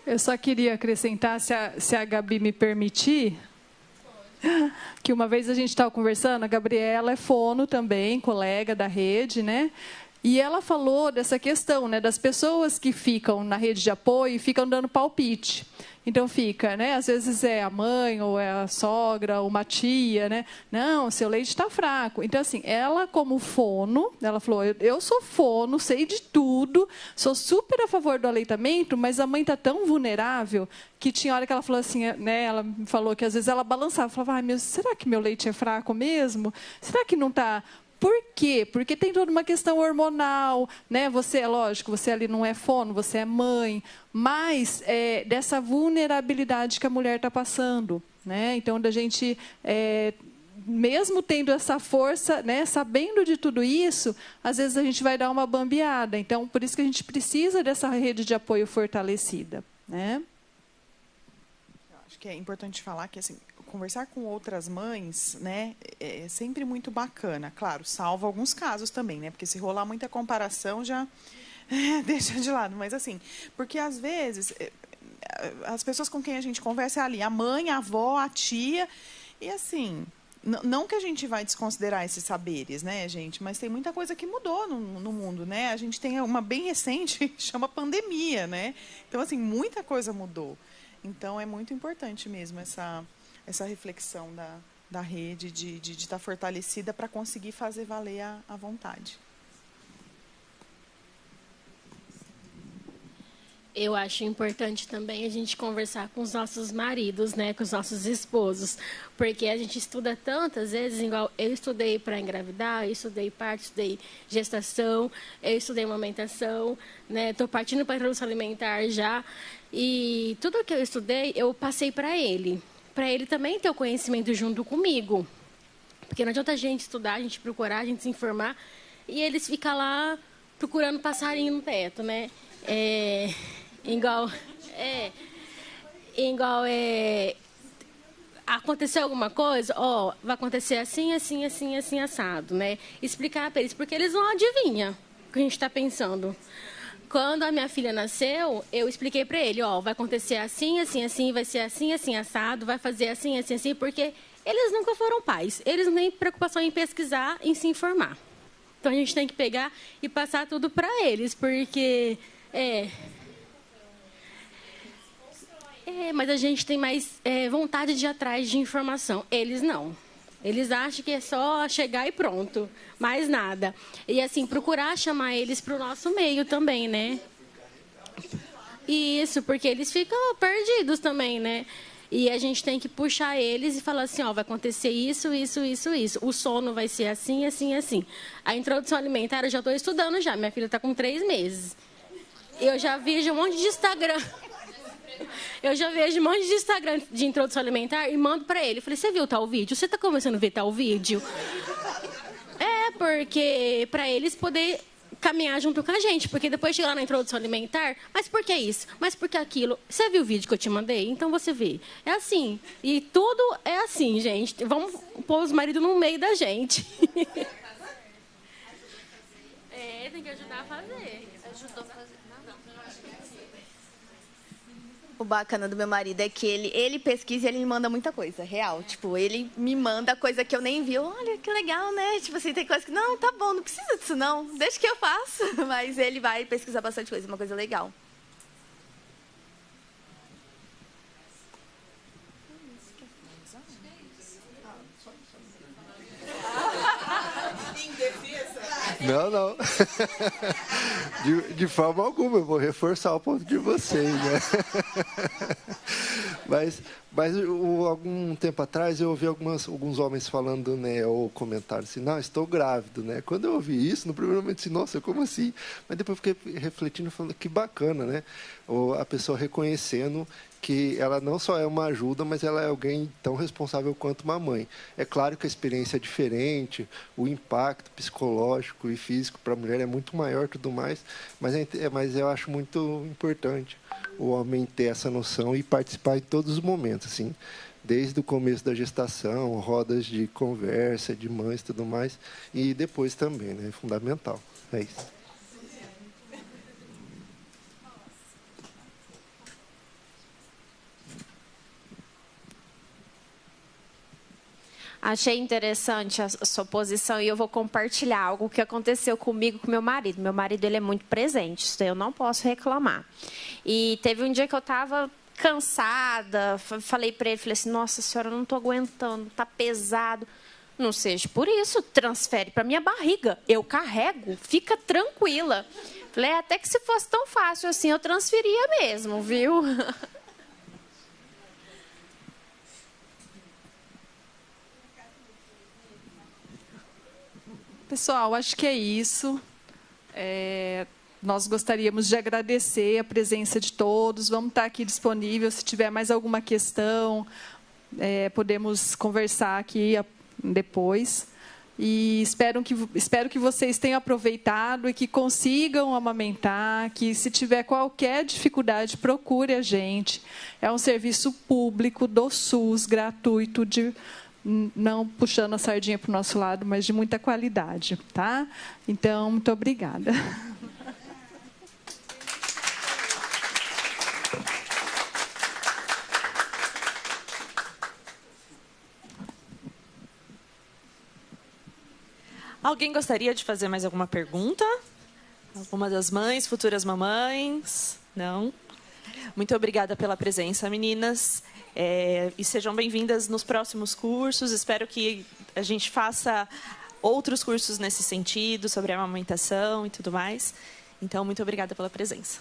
Eu só queria acrescentar, se a Gabi me permitir, que uma vez a gente estava conversando, a Gabriela é fono também, colega da rede, né? E ela falou dessa questão, né, das pessoas que ficam na rede de apoio e ficam dando palpite. Então fica, né? Às vezes é a mãe, ou é a sogra, ou uma tia, né? Não, seu leite está fraco. Então, assim, ela como fono, ela falou, eu sou fono, sei de tudo, sou super a favor do aleitamento, mas a mãe está tão vulnerável que tinha hora que ela falou assim, né? Ela me falou que às vezes ela balançava, falava, será que meu leite é fraco mesmo? Será que não está... Por quê? Porque tem toda uma questão hormonal, né? Você, é lógico, você ali não é fono, você é mãe, mas dessa vulnerabilidade que a mulher está passando, né? Então, da gente, mesmo tendo essa força, né, sabendo de tudo isso, às vezes a gente vai dar uma bambeada. Então, por isso que a gente precisa dessa rede de apoio fortalecida, né? Eu acho que é importante falar que, assim, conversar com outras mães, né, é sempre muito bacana. Claro, salvo alguns casos também, né? Porque se rolar muita comparação já deixa de lado. Mas assim, porque às vezes as pessoas com quem a gente conversa é ali, a mãe, a avó, a tia, e assim, não que a gente vai desconsiderar esses saberes, né, gente? Mas tem muita coisa que mudou no mundo, né? A gente tem uma bem recente que chama pandemia, né? Então, assim, muita coisa mudou. Então, é muito importante mesmo essa reflexão da rede, de estar fortalecida para conseguir fazer valer a vontade. Eu acho importante também a gente conversar com os nossos maridos, né, com os nossos esposos, porque a gente estuda tantas vezes, igual eu estudei para engravidar, eu estudei parto, estudei gestação, eu estudei amamentação, né, estou partindo para a introdução alimentar já, e tudo que eu estudei, eu passei para ele também ter o conhecimento junto comigo. Porque não adianta a gente estudar, a gente procurar, a gente se informar, e eles ficam lá procurando passarinho no teto, né? Aconteceu alguma coisa, vai acontecer assim, assim, assim, assim, assado, né? Explicar para eles, porque eles não adivinham o que a gente está pensando. Quando a minha filha nasceu, eu expliquei para ele, vai acontecer assim, assim, assim, vai ser assim, assim, assado, vai fazer assim, assim, assim, porque eles nunca foram pais. Eles não têm preocupação em pesquisar, em se informar. Então, a gente tem que pegar e passar tudo para eles, porque... mas a gente tem mais vontade de ir atrás de informação. Eles não. Eles acham que é só chegar e pronto, mais nada. E, assim, procurar chamar eles para o nosso meio também, né? Isso, porque eles ficam perdidos também, né? E a gente tem que puxar eles e falar assim, vai acontecer isso, isso, isso, isso. O sono vai ser assim, assim, assim. A introdução alimentar, eu já estou estudando já. Minha filha está com 3 meses. Eu já vejo um monte de Instagram... Eu já vejo um monte de Instagram de introdução alimentar e mando para ele. Eu falei, você viu tal vídeo? Você está começando a ver tal vídeo? Porque para eles poder caminhar junto com a gente. Porque depois chega lá na introdução alimentar, mas por que isso? Mas por que aquilo? Você viu o vídeo que eu te mandei? Então você vê. É assim. E tudo é assim, gente. Vamos pôr os maridos no meio da gente. Tem que ajudar a fazer. Ajudou a fazer. O bacana do meu marido é que ele pesquisa e ele me manda muita coisa, real. Tipo, ele me manda coisa que eu nem vi. Olha, que legal, né? Tipo assim, tem coisa que, não, tá bom, não precisa disso não. Deixa que eu faço. Mas ele vai pesquisar bastante coisa, uma coisa legal. Não. De forma alguma, eu vou reforçar o ponto de vocês, né? Mas algum tempo atrás eu ouvi alguns homens falando, né, ou comentário assim, não, estou grávido, né? Quando eu ouvi isso, no primeiro momento, assim, nossa, como assim? Mas depois eu fiquei refletindo, falando que bacana, né? Ou a pessoa reconhecendo que ela não só é uma ajuda, mas ela é alguém tão responsável quanto uma mãe. É claro que a experiência é diferente, o impacto psicológico e físico para a mulher é muito maior, tudo mais, mas eu acho muito importante o homem ter essa noção e participar em todos os momentos, assim, desde o começo da gestação, rodas de conversa, de mães e tudo mais, e depois também, né? É fundamental. É isso. Achei interessante a sua posição e eu vou compartilhar algo que aconteceu comigo com meu marido. Meu marido, ele é muito presente, isso daí eu não posso reclamar. E teve um dia que eu estava cansada, falei para ele, falei assim, nossa senhora, eu não estou aguentando, está pesado. Não seja por isso, transfere para minha barriga, eu carrego, fica tranquila. Falei, até que se fosse tão fácil assim, eu transferia mesmo, viu? Pessoal, acho que é isso. Nós gostaríamos de agradecer a presença de todos. Vamos estar aqui disponível. Se tiver mais alguma questão, podemos conversar aqui depois. E espero que vocês tenham aproveitado e que consigam amamentar, que se tiver qualquer dificuldade, procure a gente. É um serviço público do SUS, gratuito, não puxando a sardinha para o nosso lado, mas de muita qualidade, tá? Então, muito obrigada. Alguém gostaria de fazer mais alguma pergunta? Alguma das mães, futuras mamães? Não? Muito obrigada pela presença, meninas. E sejam bem-vindas nos próximos cursos. Espero que a gente faça outros cursos nesse sentido, sobre a amamentação e tudo mais. Então, muito obrigada pela presença.